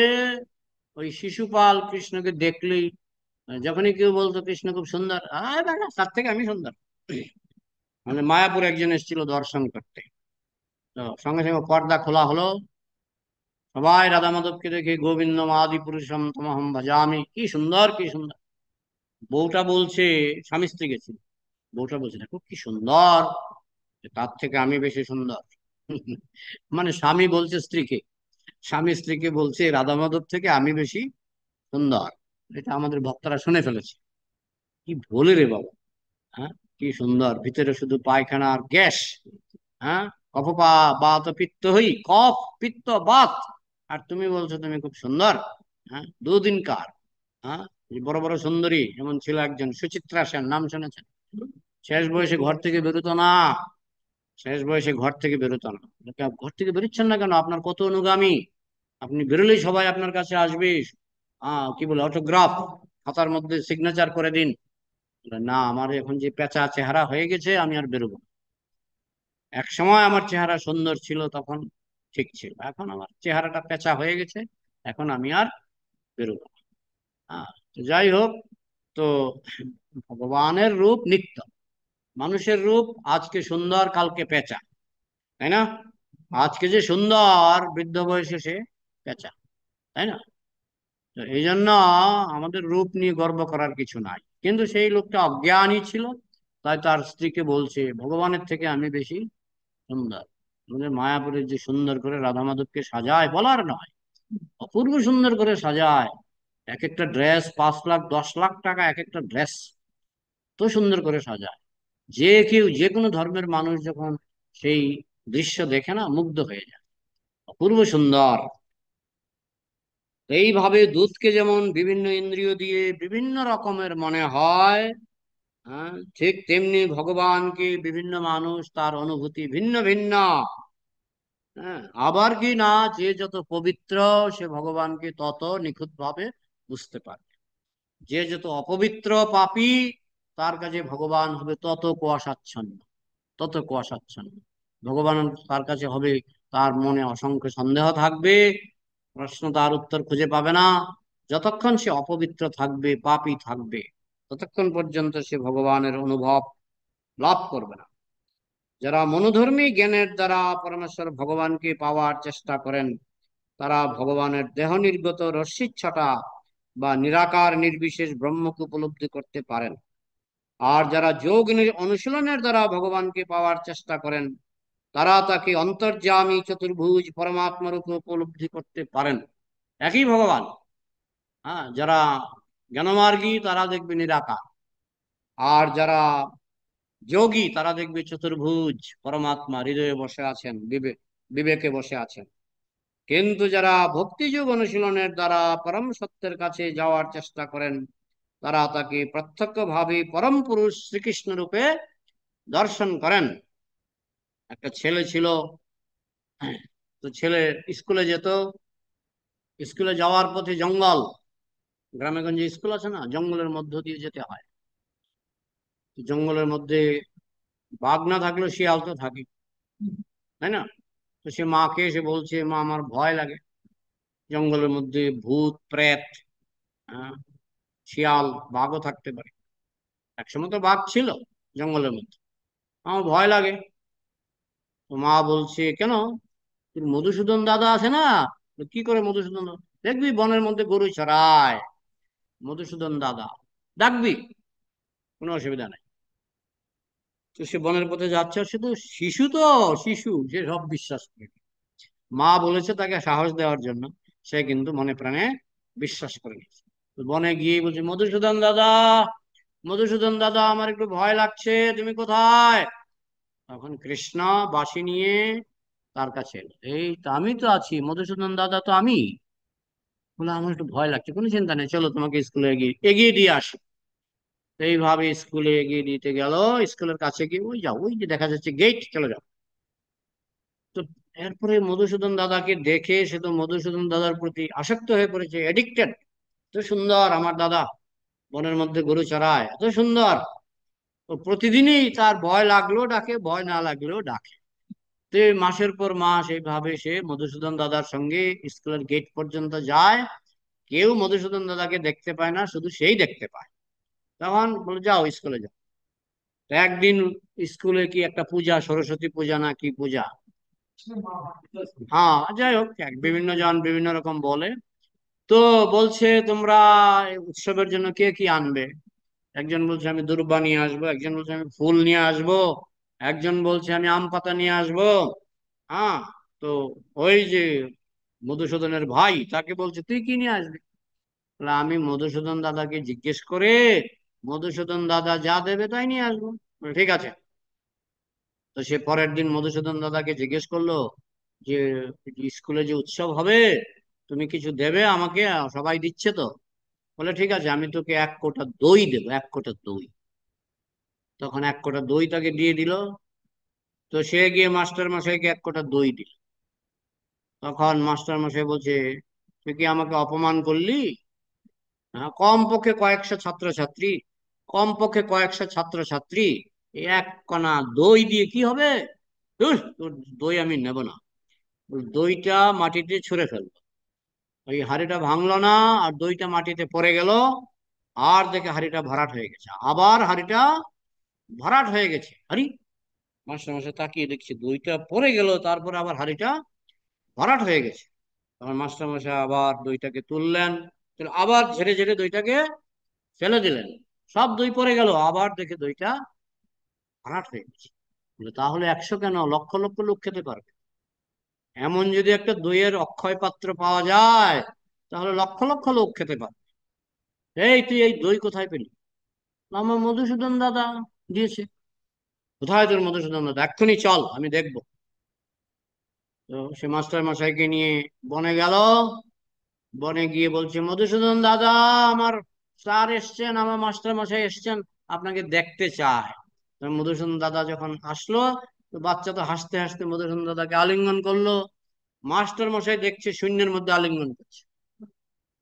ওই শিশুপাল কৃষ্ণকে দেখলেই, যখনই কেউ বলতো কৃষ্ণ খুব সুন্দর, আরে না, তার থেকে আমি সুন্দর। মানে মায়াপুর একজন এসেছিল দর্শন করতে, তো সঙ্গে সঙ্গে পর্দা খোলা হলো। সবাই রাধা মাধবকে দেখে গোবিন্দ আদি পুরুষম তমহম ভজামি, কি সুন্দর, কি সুন্দর। বউটা বলছে, স্বামী স্ত্রী গেছিল, বউটা বলছে দেখো কি সুন্দর, তার থেকে আমি বেশি সুন্দর। মানে স্বামী বলছে স্ত্রীকে, স্বামী স্ত্রীকে বলছে রাধা মাধব থেকে আমি বেশি সুন্দর। এটা আমাদের ভক্তরা শুনে ফেলেছে। কি বলে রে বাবা! হ্যাঁ, কি সুন্দর, ভিতরে শুধু পায়খানা আর গ্যাস। হ্যাঁ, কফ বাত পিত্ত হই, কফ পিত্ত বাত, আর তুমি বলছো তুমি খুব সুন্দর। হ্যাঁ, দুদিন কার। হ্যাঁ, এই বড় বড় সুন্দরী যেমন ছিল একজন সুচিত্রা সেন, নাম শুনেছেন? শেষ বয়সে ঘর থেকে বেরোতো না, শেষ বয়সে ঘর থেকে বেরোতো না। ঘর থেকে বেরোচ্ছেন না কেন? আপনার কত অনুগামী, আপনি বেরোলেই সবাই আপনার কাছে আসবে। কি বলে, অটোগ্রাফ, খাতার মধ্যে সিগনেচার করে দিন। বলে, না, আমার এখন যে পেঁচা চেহারা হয়ে গেছে, আমি আর বেরোবো না। এক সময় আমার চেহারা সুন্দর ছিল, তখন ঠিক ছিল, এখন আমার চেহারাটা পেঁচা হয়ে গেছে, এখন আমি আর বেরোবো না। তো যাই হোক, তো ভগবানের রূপ নিত্য, মানুষের রূপ আজকে সুন্দর কালকে পেঁচা, তাই না? আজকে যে সুন্দর, বৃদ্ধ বয়সে সে পেঁচা, তাই না? তো এই জন্য আমাদের রূপ নিয়ে গর্ব করার কিছু নাই। কিন্তু সেই লোকটা অজ্ঞানী ছিল, তাই তার স্ত্রীকে বলছে ভগবানের থেকে আমি বেশি সুন্দর। আমাদের মায়াপুরের যে সুন্দর করে রাধা মাধবকে সাজায় বলার নয়, অপূর্ব সুন্দর করে সাজায়। এক একটা ড্রেস 5 লাখ 10 লাখ টাকা, এক একটা ড্রেস, তো সুন্দর করে সাজায়। যে কেউ, যে কোনো ধর্মের মানুষ যখন সেই দৃশ্য দেখে না, মুগ্ধ হয়ে যায়, অপূর্ব সুন্দর। এইভাবে দুধকে যেমন বিভিন্ন ইন্দ্রিয় দিয়ে বিভিন্ন রকমের মনে হয়, হ্যাঁ, ঠিক তেমনি ভগবানকে বিভিন্ন মানুষ তার অনুভূতি ভিন্ন ভিন্ন। হ্যাঁ, আবার কি না, যে যত পবিত্র সে ভগবানকে তত নিখুঁত ভাবে বুঝতে পারে। যে যত অপবিত্র পাপী, তার কাছে ভগবান হবে তত কুয়াশাচ্ছন্ন, তত কুয়াশাচ্ছন্ন। ভগবান তার কাছে হবে, তার মনে অসংখ্য সন্দেহ থাকবে, প্রশ্ন তার উত্তর খুঁজে পাবে না। যতক্ষণ সে অপবিত্র থাকবে, পাপী থাকবে, ততক্ষণ পর্যন্ত সে ভগবানের অনুভব লাভ করবে না। যারা মনোধর্মী জ্ঞানের দ্বারা পরমেশ্বর ভগবানকে পাওয়ার চেষ্টা করেন, তারা ভগবানের দেহ নির্গত রশ্মির ছটা বা নিরাকার নির্বিশেষ ব্রহ্মকে উপলব্ধি করতে পারেন। আর যারা যোগ অনুশীলনের দ্বারা ভগবানকে পাওয়ার চেষ্টা করেন, তারা তাকে অন্তর্যামী চতুর্ভুজ পরমাত্মা রূপে উপলব্ধি করতে পারেন। একই ভগবান। হ্যাঁ, যারা জ্ঞানমার্গী তারা দেখবে নিরাকার, আর যারা যোগী তারা দেখবে চতুর্ভুজ পরমাত্মা হৃদয়ে বসে আছেন, বিবেকে বসে আছেন। কিন্তু যারা ভক্তিযোগ অনুশীলনের দ্বারা পরম সত্যের কাছে যাওয়ার চেষ্টা করেন, তারা তাকে প্রত্যক্ষভাবে পরম পুরুষ শ্রীকৃষ্ণ রূপে দর্শন করেন। একটা ছেলে ছিল, তো ছেলে স্কুলে যেত, স্কুলে যাওয়ার পথে জঙ্গল, গ্রামে গঞ্জে স্কুল আছে না, জঙ্গলের মধ্য দিয়ে যেতে হয়। জঙ্গলের মধ্যে বাঘ না থাকলেও শিয়াল তো থাকে, তাই না? তো সে মাকে এসে বলছে, মা আমার ভয় লাগে, জঙ্গলের মধ্যে ভূত প্রেত, হ্যাঁ, শিয়াল, বাঘও থাকতে পারে। একসময় তো বাঘ ছিল জঙ্গলের মধ্যে। আমার ভয় লাগে। তো মা বলছে, কেন, তোর মধুসূদন দাদা আছে না? তো কি করে মধুসূদন দাদা? দেখবি বনের মধ্যে গরু চড়ায়, মধুসূদন দাদা, ডাকবি, কোনো অসুবিধা নাই। তো সে বনের পথে যাচ্ছে, আর সে তো শিশু, তো শিশু, সে সব বিশ্বাস করে। মা বলেছে তাকে সাহস দেওয়ার জন্য, সে কিন্তু মনে প্রাণে বিশ্বাস করে নিয়েছে। তো বনে গিয়ে বলছে, মধুসূদন দাদা, মধুসূদন দাদা, আমার একটু ভয় লাগছে, তুমি কোথায়? তখন কৃষ্ণ বাঁশি নিয়ে তার কাছে এলো। এই তো আমি তো আছি, মধুসূদন দাদা তো আমি। বলে, আমার একটু ভয় লাগছে, কোনো চিন্তা নেই, চলো তোমাকে স্কুলে এগিয়ে এগিয়ে দিয়ে আসি। তো এইভাবে স্কুলে এগিয়ে দিতে গেল। স্কুলের কাছে গিয়ে, ওই যাও, ওই যে দেখা যাচ্ছে গেট, চলে যাও। তো এরপরে মধুসূদন দাদাকে দেখে সে তো মধুসূদন দাদার প্রতি আসক্ত হয়ে পড়েছে, এডিক্টেড। এত সুন্দর আমার দাদা, বনের মধ্যে গরু চড়ায়, এত সুন্দর। তো প্রতিদিনই তার ভয় লাগলেও ডাকে, ভয় না লাগলেও ডাকে। তো এই মাসের পর মাস এইভাবে সে মধুসূদন দাদার সঙ্গে স্কুলের গেট পর্যন্ত যায়। কেউ মধুসূদন দাদাকে দেখতে পায় না, শুধু সেই দেখতে পায়। তখন বলে, যাও স্কুলে যাও। তো একদিন স্কুলে কি একটা পূজা, সরস্বতী পূজা না কি পূজা, হ্যাঁ যাই হোক, বিভিন্ন জন বিভিন্ন রকম বলে। তো বলছে, তোমরা এই উৎসবের জন্য কে কি আনবে? একজন বলছে, আমি দূর্বা নিয়ে আসবো, একজন বলছে আমি ফুল নিয়ে আসবো, একজন বলছে আমি আম পাতা নিয়ে আসবো। হ্যাঁ। তো ওই যে মধুসূদনের ভাই তাকে বলছে, তুই কি নিয়ে আসবি? বলে, আমি মধুসূদন দাদাকে জিজ্ঞেস করে মধুসূদন দাদা যা দেবে তাই নিয়ে আসবো। বলে, ঠিক আছে। তো সে পরের দিন মধুসূদন দাদাকে জিজ্ঞেস করলো যে, স্কুলে যে উৎসব হবে, তুমি কিছু দেবে আমাকে? সবাই দিচ্ছে তো। বলে, ঠিক আছে, আমি তোকে 1 কোটা দই দেবো, 1 কোটা দই। তখন 1 কোটা দই তাকে দিয়ে দিল। তো সে গিয়ে মাস্টার মশাইকে 1 কোটা দই দিল। তখন মাস্টার মশাই বলছে, তুই কি আমাকে অপমান করলি? হ্যাঁ, কমপক্ষে কয়েকশো ছাত্রছাত্রী, কমপক্ষে কয়েকশো ছাত্রছাত্রী, এই 1 কণা দই দিয়ে কি হবে? ধুর, তোর দই আমি নেব না। ওই দইটা মাটিতে ছুঁড়ে ফেললো। ওই হাঁড়িটা ভাঙলো না, আর দইটা মাটিতে পড়ে গেল। আর দেখে হাঁড়িটা ভরাট হয়ে গেছে, আবার হাঁড়িটা ভরাট হয়ে গেছে। আরে, মাস্টার মশাই তাকিয়ে দেখছে দইটা পড়ে গেল, তারপরে আবার হাঁড়িটা ভরাট হয়ে গেছে। তখন মাস্টার মশাই আবার দইটাকে তুললেন, আবার ঝেড়ে ঝেড়ে দইটাকে ফেলে দিলেন। সব দই পড়ে গেল, আবার দেখে দইটা ভরাট হয়ে গেছে। বলে, তাহলে 100 কেন, লক্ষ লক্ষ লোক খেতে পারবে। এমন যদি একটা দইয়ের অক্ষয় পাত্র পাওয়া যায়, তাহলে লক্ষ লক্ষ লোক খেতে পারবে। এই তুই এই দই কোথায় পেলি? আমার মধুসূদন দাদা দিয়েছে। কোথায় তোর মধুসূদন দাদা? এক্ষুনি চল, আমি দেখবো। তো সে মাস্টার মশাইকে নিয়ে বনে গেল। বনে গিয়ে বলছে, মধুসূদন দাদা, আমার স্যার এসছেন, আমার মাস্টার মশাই এসছেন, আপনাকে দেখতে চায়। তো মধুসূদন দাদা যখন আসলো, তো বাচ্চা তো হাসতে হাসতে মধুসূদন দাদাকে আলিঙ্গন করলো। মাস্টার মশাই দেখছে শূন্যের মধ্যে আলিঙ্গন করছে,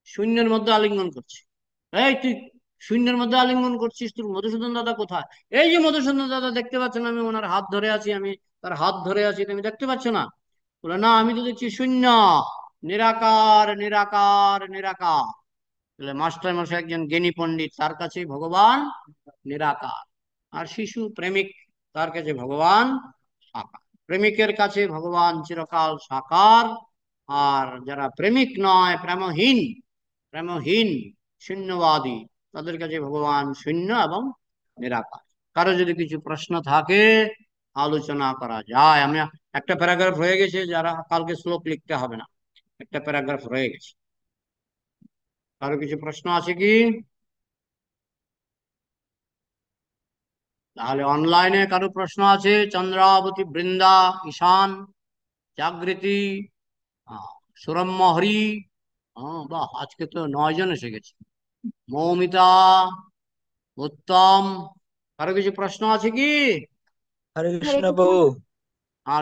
শূন্যের মধ্যে আলিঙ্গন করছে। এই তুই শূন্যের মধ্যে আলিঙ্গন করছিস, তোর মধুসূদন দাদা কোথায়? এই যে মধুসূদন দাদা, দেখতে পাচ্ছেন আমি ওনার হাত ধরে আছি, আমি তার হাত ধরে আছি, তুমি দেখতে পাচ্ছ না? বলে, না, আমি তো দেখছি শূন্য, নিরাকার, নিরাকার, নিরাকার। বলে, মাস্টার মশাই একজন জ্ঞানী পণ্ডিত, তার কাছে ভগবান নিরাকার। আর শিশু প্রেমিক, তার কাছে ভগবান সাকার। প্রেমিকের কাছে ভগবান চিরকাল সাকার। আর যারা প্রেমিক নয়, প্রেমহীন, প্রেমহীন শূন্যবাদী, তাদের কাছে ভগবান শূন্য এবং নিরাকার। কারো যদি কিছু প্রশ্ন থাকে, আলোচনা করা যায়। আমি, একটা প্যারাগ্রাফ হয়ে গেছে, যারা কালকে শ্লোক লিখতে হবে না, একটা প্যারাগ্রাফ হয়ে গেছে। কারো কিছু প্রশ্ন আছে কি? তাহলে অনলাইনে কারো প্রশ্ন আছে? চন্দ্রাবতী, বৃন্দা, ঈশান, জাগৃতি, আহ, সুরম্য হরি, বাহ, আজকে তো 9 জন এসে গেছে। মৌমিতা, উত্তম, কারো কিছু প্রশ্ন আছে কি? হরে হরে কৃষ্ণ কৃষ্ণ। প্রভু।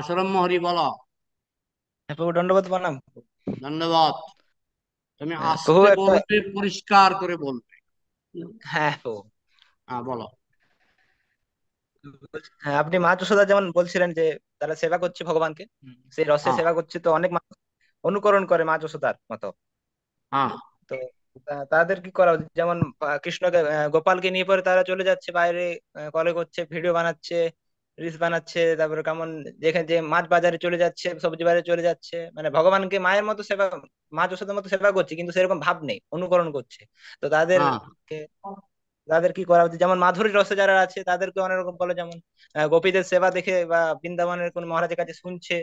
সুরম্য হরি বলো। হ্যাঁ প্রভু, দণ্ডবোধ প্রণাম। ধন্যবাদ। তুমি প্রভু আস্তে একটা, বলবে, পরিষ্কার করে বলবে। হ্যাঁ প্রভু, হ্যাঁ, বলো। হ্যাঁ আপনি মা যশোদা যেমন বলছিলেন যে তারা সেবা করছে ভগবানকে, সেই রসে হ্যাঁ, সেবা করছে, তো অনেক মানুষ অনুকরণ করে মা যশোদার মতো। হ্যাঁ, তো তাদের কি করা উচিত? যেমন কৃষ্ণকে গোপালকে নিয়ে পরে তারা চলে যাচ্ছে বাইরে, কলে করছে, ভিডিও বানাচ্ছে, রিলস বানাচ্ছে, তারপরে কেমন যেখানে যে মাছ বাজারে চলে যাচ্ছে, সবজি বাজারে চলে যাচ্ছে, মানে ভগবানকে মায়ের মতো সেবা, মা যশোদার মতো সেবা করছে, কিন্তু সেরকম ভাব নেই, অনুকরণ করছে। তো হ্যাঁ, তাদের কি করা উচিত? যেমন মাধুরী রসে যারা আছে তাদেরকে অনেক রকম বলে, যেমন গোপীদের সেবা দেখে বা বৃন্দাবনের কোন মহারাজের কাছে শুনছে,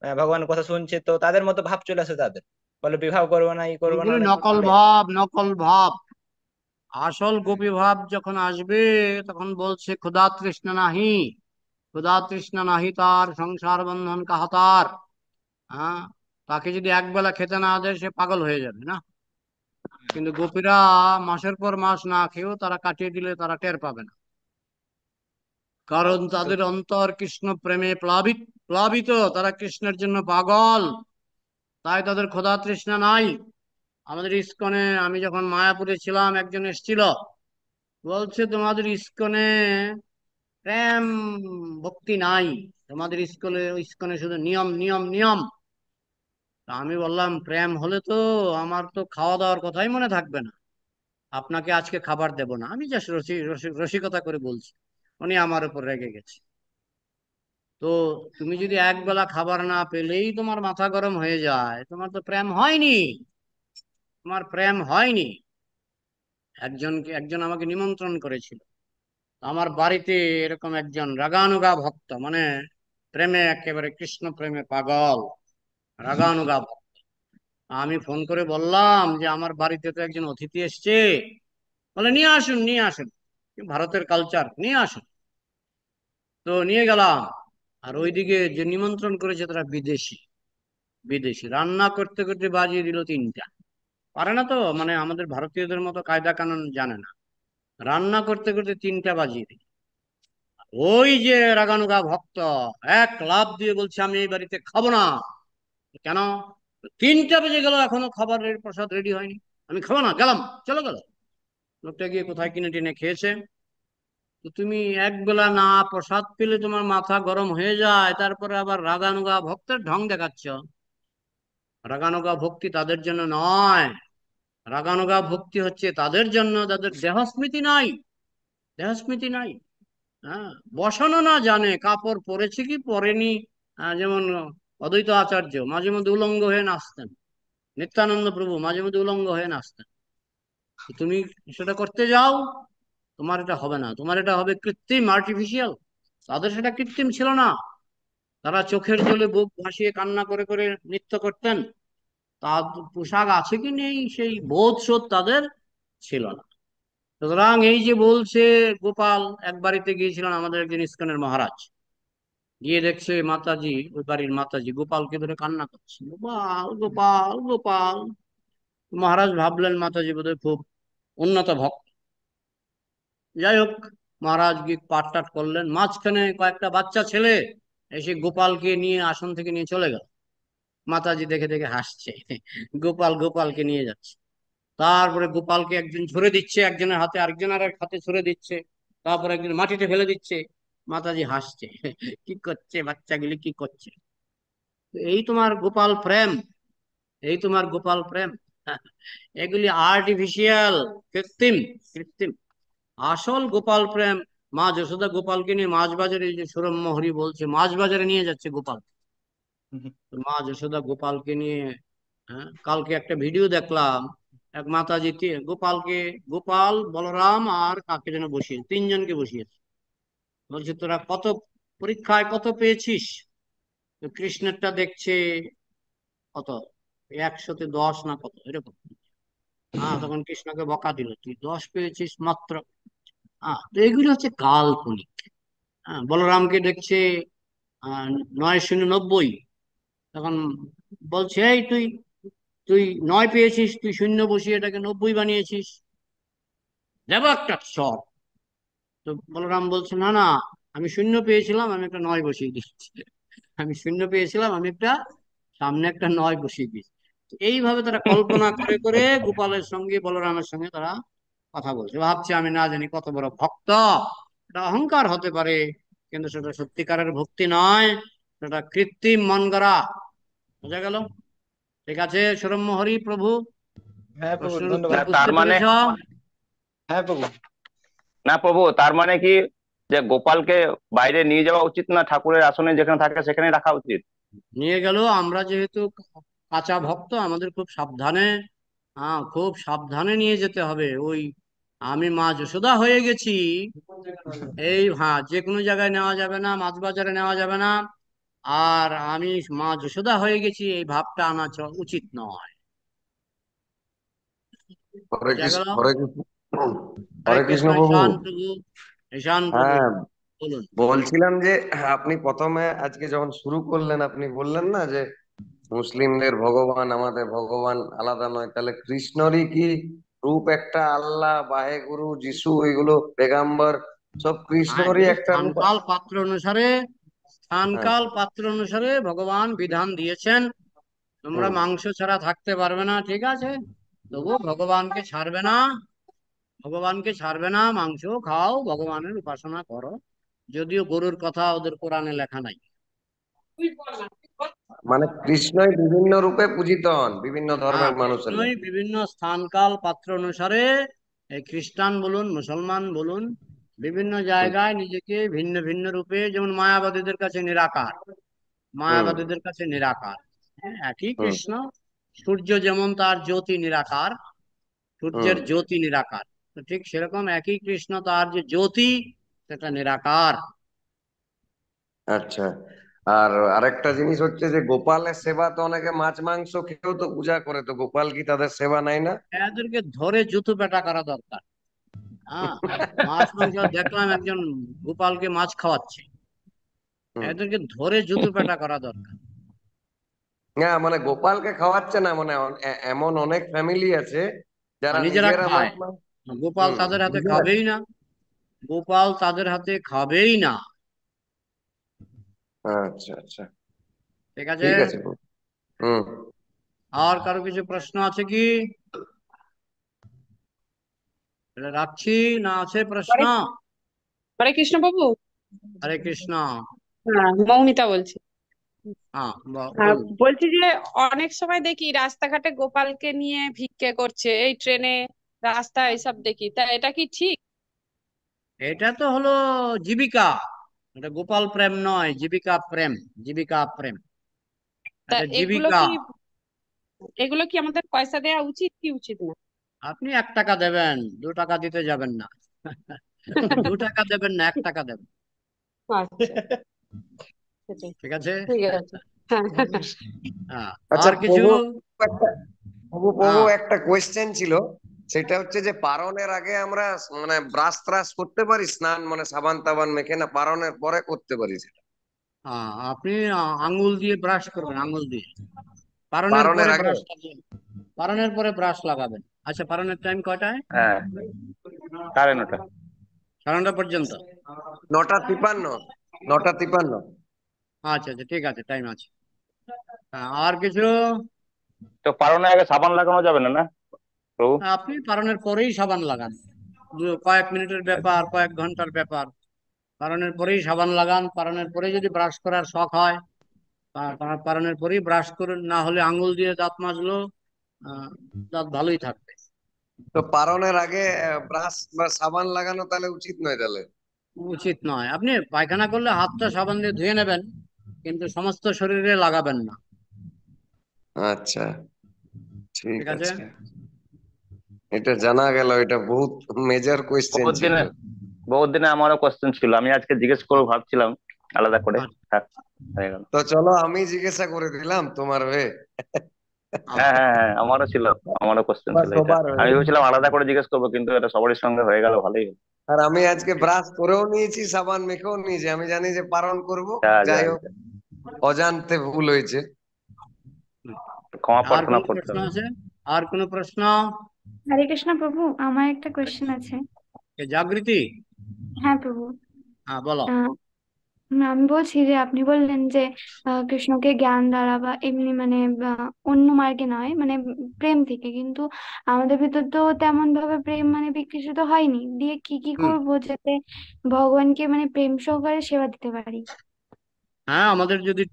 ভগবানের কথা শুনছে, তো তাদের মতো ভাব চলে আসে তাদের, বলে বিবাহ করবো না, ই করবো না, ওইগুলি অনেক কিছু নকল বলে। ভাব, নকল ভাব। আসল হুম। গোপী ভাব যখন আসবে তখন বলছে ক্ষুধা তৃষ্ণা নাহি, ক্ষুধা তৃষ্ণা নাহি তার, সংসার বন্ধন কাহাতার। হ্যাঁ, তাকে যদি একবেলা খেতে না দেয় সে পাগল হয়ে যাবে না। কিন্তু গোপীরা মাসের পর মাস না খেয়েও তারা কাটিয়ে দিলে তারা টের পাবে না, কারণ তো তাদের অন্তর কৃষ্ণ প্রেমে প্লাবিত, প্লাবিত, তারা কৃষ্ণের জন্য পাগল, তাই তাদের ক্ষুধা তৃষ্ণা নাই। আমাদের ইস্কনে আমি যখন মায়াপুরে ছিলাম একজন এসেছিল, বলছে তোমাদের ইস্কনে প্রেম ভক্তি নাই, তোমাদের ইস্কনে ইস্কনে শুধু নিয়ম নিয়ম নিয়ম। তা আমি বললাম প্রেম হলে তো আমার তো খাওয়া দাওয়ার কথাই মনে থাকবে না, আপনাকে আজকে খাবার দেব না, আমি জাস্ট রসিকতা করে বলছি। উনি আমার উপর রেগে গেছে। তো তুমি যদি একবেলা খাবার না পেলেই তোমার মাথা গরম হয়ে যায়, তোমার তো প্রেম হয়নি, তোমার প্রেম হয়নি। একজন আমাকে নিমন্ত্রণ করেছিল আমার বাড়িতে, এরকম একজন রাগানুগা ভক্ত, মানে প্রেমে একেবারে কৃষ্ণ প্রেমে পাগল, রাগানুগা ভক্ত। আমি ফোন করে বললাম যে আমার বাড়িতে তো একজন অতিথি এসছে, বলে নিয়ে আসুন নিয়ে আসুন, ভারতের কালচার, নিয়ে আসুন। তো নিয়ে গেলাম। আর ওইদিকে যে নিমন্ত্রণ করেছে তারা বিদেশি, বিদেশি রান্না করতে করতে বাজিয়ে দিল 3টা। পারে না তো, মানে আমাদের ভারতীয়দের মতো কায়দা কানুন জানে না, রান্না করতে করতে 3টা বাজিয়ে দিল। ওই যে রাগানুগা ভক্ত এক লাফ দিয়ে বলছে আমি এই বাড়িতে খাবো না। কেন? 3টা বেজে গেল এখনো খাবারের প্রসাদ রেডি হয়নি, আমি খাবো না, গেলাম, চলে গেল। লোকটা গিয়ে কোথায় কিনে টিনে খেয়েছে। তো তুমি একবেলা না প্রসাদ পেলে তোমার মাথা গরম হয়ে যায়, তারপরে আবার রাগানুগা ভক্তের ঢং দেখাচ্ছ। রাগানুগা ভক্তি তাদের জন্য নয়, রাগানুগা ভক্তি হচ্ছে তাদের জন্য যাদের দেহস্মৃতি নাই, দেহস্মৃতি নাই। হ্যাঁ, বসানো না জানে কাপড় পরেছে কি পরেনি। যেমন অদ্বৈত আচার্য মাঝে মধ্যে উলঙ্গ হয়ে নাচতেন, নিত্যানন্দ প্রভু মাঝে মধ্যে উলঙ্গ হয়ে নাচতেন। তো তুমি সেটা করতে যাও, তোমার এটা হবে না, তোমার এটা হবে কৃত্রিম, আর্টিফিশিয়াল। তাদের সেটা কৃত্রিম ছিল না, তারা চোখের জলে বুক ভাসিয়ে কান্না করে করে নৃত্য করতেন। তার পোশাক আছে কি নেই সেই বোধ শোধ তাদের ছিল না। সুতরাং এই যে বলছে গোপাল, এক বাড়িতে গিয়েছিলেন আমাদের একজন ইস্কনের মহারাজ, গিয়ে দেখছে মাতাজি, ওই বাড়ির মাতাজি গোপালকে ধরে কান্না করছে, গোপাল গোপাল গোপাল। মহারাজ ভাবলেন মাতাজি বোধহয় খুব উন্নত ভক্ত। যাই হোক, মহারাজ গিয়ে পাঠ টাট করলেন, মাঝখানে কয়েকটা বাচ্চা ছেলে এসে গোপালকে নিয়ে আসন থেকে নিয়ে চলে গেল। মাতাজি দেখে দেখে হাসছে, গোপাল গোপালকে নিয়ে যাচ্ছে। তারপরে গোপালকে একজন ছুড়ে দিচ্ছে, একজনের হাতে, আরেকজনের হাতে ছুড়ে দিচ্ছে, তারপর একজন মাটিতে ফেলে দিচ্ছে। মাতাজি হাসছে, কি করছে বাচ্চাগুলি, কি করছে। তো এই তোমার গোপাল প্রেম, এই তোমার গোপাল প্রেম। এগুলি আর্টিফিশিয়াল, কৃত্রিম, কৃত্রিম। আসল গোপাল প্রেম, মা যশোদা গোপালকে নিয়ে মাছ বাজারে, এই যে সুরম্য হরি বলছে মাছ বাজারে নিয়ে যাচ্ছে গোপাল, তো মা যশোদা গোপালকে নিয়ে। হ্যাঁ, কালকে একটা ভিডিও দেখলাম, এক মাতাজি গোপালকে, গোপাল বলরাম আর কাকে যেন বসিয়ে, 3জনকে বসিয়েছে। বলছে তোরা কত পরীক্ষায় কত পেয়েছিস? তো কৃষ্ণেরটা দেখছে কত, 100-10 না কত এরকম। হ্যাঁ, তখন কৃষ্ণকে বকা দিল, তুই 10 পেয়েছিস মাত্র। হ্যাঁ, তো এগুলো হচ্ছে কাল্পনিক। হ্যাঁ, বলরামকে দেখছে 9-90। তখন বলছে এই তুই, তুই 9 পেয়েছিস, তুই শূন্য বসিয়ে এটাকে 90 বানিয়েছিস, দেব একটা চর। তো বলরাম বলছে না না, আমি শূন্য পেয়েছিলাম, আমি একটা 9 বসিয়ে দিয়েছি, আমি শূন্য পেয়েছিলাম, আমি একটা সামনে একটা 9 বসিয়ে দিয়েছি। তো এইভাবে তারা কল্পনা করে করে গোপালের সঙ্গে বলরামের সঙ্গে তারা কথা বলছে, ভাবছে আমি না জানি কত বড় ভক্ত। এটা অহংকার হতে পারে, কিন্তু সেটা সত্যিকারের ভক্তি নয়, সেটা কৃত্রিম মন গড়া। বোঝা গেল? ঠিক আছে সুরম্য হরি প্রভু, হ্যাঁ প্রভু, প্রশ্নের উত্তর ধন্যবাদ। না তার বুঝতে মানে, পেরেছ? হ্যাঁ প্রভু। না প্রভু তার মানে কি যে গোপালকে বাইরে নিয়ে যাওয়া উচিত না, ঠাকুরের আসনে যেখানে থাকে সেখানে রাখা উচিত? নিয়ে গেল, আমরা যেহেতু কাঁচা ভক্ত, আমাদের খুব সাবধানে, খুব সাবধানে নিয়ে যেতে হবে। ওই আমি মা যশোদা হয়ে গেছি, এই যে কোনো জায়গায় নেওয়া যাবে না, মাছ বাজারে নেওয়া যাবে না। আর আমি মা যশোদা হয়ে গেছি এই ভাবটা আনা উচিত নয়। হরে বোঝা কৃষ্ণ, গেল? হরে কৃষ্ণ। হরে হরে কৃষ্ণ। কৃষ্ণ প্রভু। ঈশান প্রভু, ঈশান প্রভু হ্যাঁ, বলুন। বলছিলাম যে আপনি প্রথমে আজকে যখন শুরু করলেন, আপনি বললেন না যে মুসলিমদের ভগবান আমাদের ভগবান আলাদা নয়, তাহলে কৃষ্ণরই কি রূপ একটা? আল্লাহ, বাহেগুরু, যিশু, এগুলো পেগাম্বর সব কৃষ্ণরই এগুলো একটা রূপ। স্থানকাল পাত্র অনুসারে, হ্যাঁ। স্থানকাল পাত্র অনুসারে ভগবান বিধান দিয়েছেন। তোমরা হুম। মাংস ছাড়া থাকতে পারবে না, ঠিক আছে, তবু ভগবানকে ছাড়বে না, ভগবানকে ছাড়বে না, মাংস খাও, ভগবানের উপাসনা করো। যদিও গরুর কথা ওদের কোরআনে লেখা নাই। মানে কৃষ্ণই বিভিন্ন রূপে পূজিত হন বিভিন্ন ধর্মের মানুষের কৃষ্ণই মধ্যে। বিভিন্ন স্থানকাল পাত্র অনুসারে, এই খ্রিস্টান বলুন, মুসলমান বলুন, বিভিন্ন হুম। জায়গায় নিজেকে ভিন্ন ভিন্ন রূপে, যেমন মায়াবাদীদের কাছে নিরাকার, হুম। মায়াবাদীদের কাছে নিরাকার। একই হুম। কৃষ্ণ। সূর্য যেমন তার জ্যোতি নিরাকার, হুম। সূর্যের জ্যোতি নিরাকার, তো ঠিক সেরকম একই কৃষ্ণ, তার যে জ্যোতি সেটা নিরাকার। আচ্ছা। আর আরেকটা জিনিস হচ্ছে যে গোপালের সেবা তো অনেকে মাছ মাংস খেয়েও তো পূজা করে, তো গোপাল কি তাদের সেবা নেয় না? এদেরকে ধরে জুতো পেটা করা দরকার। হ্যাঁ, মাছ মাংস দেখলাম একজন গোপালকে মাছ খাওয়াচ্ছে, হুম। এদেরকে ধরে জুতো পেটা করা দরকার। না মানে গোপালকে খাওয়াচ্ছে না, মানে এমন অনেক ফ্যামিলি আছে যারা নিজেরা নিজেরা খায়, মাছ মাংস। গোপাল হুম। তাদের হাতে নিজেরা। খাবেই না, গোপাল তাদের হাতে খাবেই না। আচ্ছা আচ্ছা, ঠিক আছে? ঠিক আছে প্রভু। হুম। আর কারো কিছু প্রশ্ন আছে কি? তাহলে রাখছি, না আছে প্রশ্ন? হরে হরে কৃষ্ণ প্রভু। হরে কৃষ্ণ। হ্যাঁ, মৌমিতা বলছি। বলুন। বলছি যে অনেক সময় দেখি রাস্তাঘাটে গোপালকে নিয়ে ভিক্ষে করছে, এই ট্রেনে, রাস্তা এইসব দেখি, তা এটা কি ঠিক? এটা তো হলো জীবিকা, এটা গোপাল প্রেম নয়, জীবিকা প্রেম, জীবিকা প্রেম, তা এটা এগুলো জীবিকা। কি, এগুলো কি আমাদের পয়সা দেওয়া উচিত কি উচিত না? আপনি 1 টাকা দেবেন, 2 টাকা দিতে যাবেন না। 2 টাকা দেবেন না, 1 টাকা দেবেন। আচ্ছা, সেটাই। ঠিক আছে? ঠিক আছে। হ্যাঁ। হ্যাঁ, আচ্ছা আর কিছু? প্রভু, একটা প্রভু প্রভু হ্যাঁ, একটা কোয়েশ্চেন ছিল। সেটা হচ্ছে যে পারণের আগে আমরা মানে ব্রাশ ট্রাশ করতে পারি, স্নান মানে সাবান টাবান মেখে, না পারণের পরে করতে পারি সেটা? আপনি আঙ্গুল দিয়ে ব্রাশ করবেন, আঙ্গুল দিয়ে। পারনের পারণের পরে আগে। ব্রাশ লাগাবেন, পারনের পরে ব্রাশ লাগাবেন। আচ্ছা, পারনের টাইম কয়টায়? হ্যাঁ, 9:30। 9:30 পর্যন্ত? 9:53। 9:53। আচ্ছা আচ্ছা, ঠিক আছে, টাইম আছে। আর কিছু? তো পারনের আগে সাবান লাগানো যাবে না, না প্রভু? আপনি পারনের পরেই সাবান লাগান, কয়েক মিনিটের ব্যাপার, কয়েক ঘন্টার ব্যাপার। পারনের পরেই সাবান লাগান, পারনের পরে যদি ব্রাশ করার শখ হয়, পারনের পরেই ব্রাশ করুন, না হলে আঙ্গুল দিয়ে দাঁত মাজলো, আহ, দাঁত ভালোই থাকবে। তো পারণের আগে ব্রাশ বা সাবান লাগানো তাহলে উচিত নয় তাহলে? উচিত নয়। আপনি পায়খানা করলে হাতটা সাবান দিয়ে ধুয়ে নেবেন, কিন্তু সমস্ত শরীরে লাগাবেন না। আচ্ছা, ঠিক ঠিক আছে? আছে। এটা জানা গেল, এটা বহুত মেজর কোয়েশ্চেন বহুত ছিল। দিনে, বহুত দিনে আমারও কোশ্চেন ছিল, আমি আজকে জিজ্ঞেস করবো ভাবছিলাম আলাদা করে। আচ্ছা, থাক, হয়ে গেল। তো চলো আমি জিজ্ঞাসা করে দিলাম তোমার হয়ে। হ্যাঁ আচ্ছা। হ্যাঁ হ্যাঁ, আমারও ছিল, আমারও কোশ্চেন বা ছিল এটা। সবার আমি হয়ে। ভেবেছিলাম আলাদা করে জিজ্ঞেস করবো, কিন্তু এটা সবারই সঙ্গে হয়ে গেল, ভালোই হলো। আর আমি আজকে ব্রাশ করেও নিয়েছি, সাবান মেখেও নিয়েছি, আমি জানি যে পালন করব। যা যা যাই হোক, যা। অজান্তে ভুল হয়েছে। ক্ষমা আর প্রার্থনা কোনো করতে প্রশ্ন হবে। আছে? আর কোনো প্রশ্ন? হরে কৃষ্ণ প্রভু, আমার একটা কোয়েশ্চেন আছে। জাগৃতি, হ্যাঁ প্রভু। হ্যাঁ বলো। আহ, আমি বলছি যে আপনি বললেন যে কৃষ্ণকে জ্ঞান দ্বারা বা এমনি মানে অন্য মার্গে নয়, মানে প্রেম থেকে, কিন্তু আমাদের ভিতর তো তেমন ভাবে প্রেম মানে বিকশিত হয়নি, দিয়ে কি কি হুম, করব যাতে ভগবানকে মানে প্রেম সহকারে সেবা দিতে পারি? হ্যাঁ, আমাদের যদি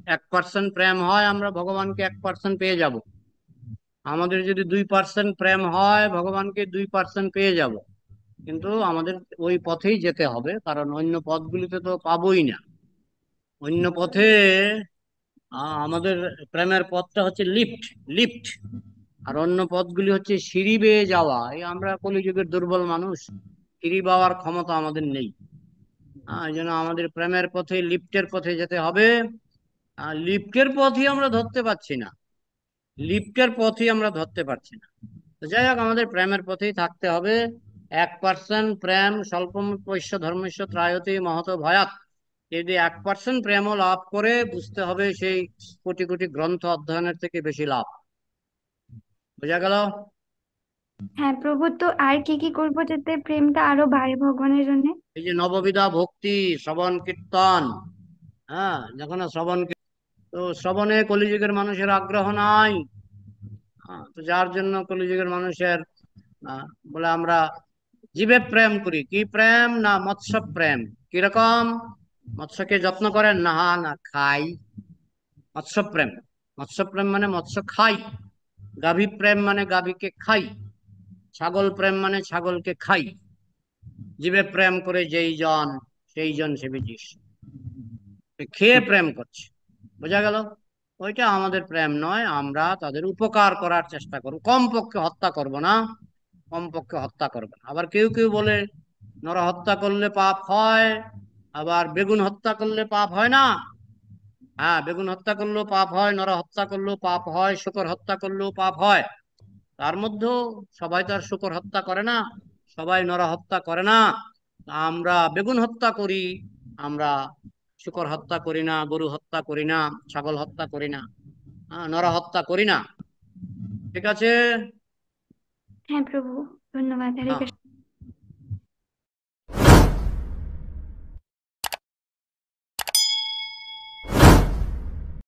1% প্রেম হয়, আমরা ভগবানকে 1% পেয়ে যাব। আমাদের যদি 2% প্রেম হয়, ভগবানকে 2% পেয়ে যাব, কিন্তু আমাদের ওই পথেই যেতে হবে, কারণ অন্য পথগুলিতে তো পাবোই না। অন্য পথে আমাদের প্রেমের পথটা হচ্ছে লিফট, লিফট। আর অন্য পথগুলি হচ্ছে সিঁড়ি বেয়ে যাওয়া। এই আমরা কলিযুগের দুর্বল মানুষ, সিঁড়ি বাওয়ার ক্ষমতা আমাদের নেই। এই জন্য আমাদের প্রেমের পথে, লিফটের পথে যেতে হবে। আর লিফটের পথই আমরা ধরতে পারছি না, লিফটের পথই আমরা ধরতে পারছি না। তো যাই হোক, আমাদের প্রেমের পথেই থাকতে হবে। 1% প্রেম স্বল্পমপৈশ্য ধর্মস্য ত্রায়তে মহত ভয়াত। যদি 1% প্রেমও লাভ করে, বুঝতে হবে সেই কোটি কোটি গ্রন্থ অধ্যয়নের থেকে বেশি লাভ। বোঝা গেল? হ্যাঁ প্রভু, তো আর কি কি করবো যাতে প্রেমটা আরো বাড়ে ভগবানের জন্য? এই যে নববিধা ভক্তি, শ্রবণ কীর্তন। হ্যাঁ, যখন তো শ্রবণে কলিযুগের মানুষের আগ্রহ নাই। তো যার জন্য কলিযুগের মানুষের বলে আমরা জীবে প্রেম করি। কি প্রেম? না মৎস্য প্রেম। কিরকম? মৎস্যকে যত্ন করেন না? না, খাই। মৎস্য প্রেম, মৎস্য প্রেম মানে মৎস্য খাই। গাভী প্রেম মানে গাভীকে খাই। ছাগল প্রেম মানে ছাগলকে খাই। জীবে প্রেম করে যেই জন, সেই জন সেবী যিশু। খেয়ে প্রেম করছে। বোঝা গেল? ওইটা আমাদের প্রেম নয়। আমরা তাদের উপকার করার চেষ্টা করব, কমপক্ষে হত্যা করব না, কমপক্ষে হত্যা করবে না। আবার কেউ কেউ বলে নরহত্যা করলে পাপ হয়, আবার বেগুন হত্যা করলে পাপ হয় না। হ্যাঁ, বেগুন হত্যা করলেও পাপ হয়, নরহত্যা করলেও পাপ হয়, শূকর হত্যা করলেও পাপ হয়। তার মধ্যেও সবাই তো আর শূকর হত্যা করে না, সবাই নরহত্যা করে না। আমরা বেগুন হত্যা করি, আমরা শূকর হত্যা করি না, গরু হত্যা করি না, ছাগল হত্যা করি না, নরহত্যা করি না। ঠিক আছে? হ্যাঁ প্রভু, ধন্যবাদ। হরে হ্যাঁ। কৃষ্ণ।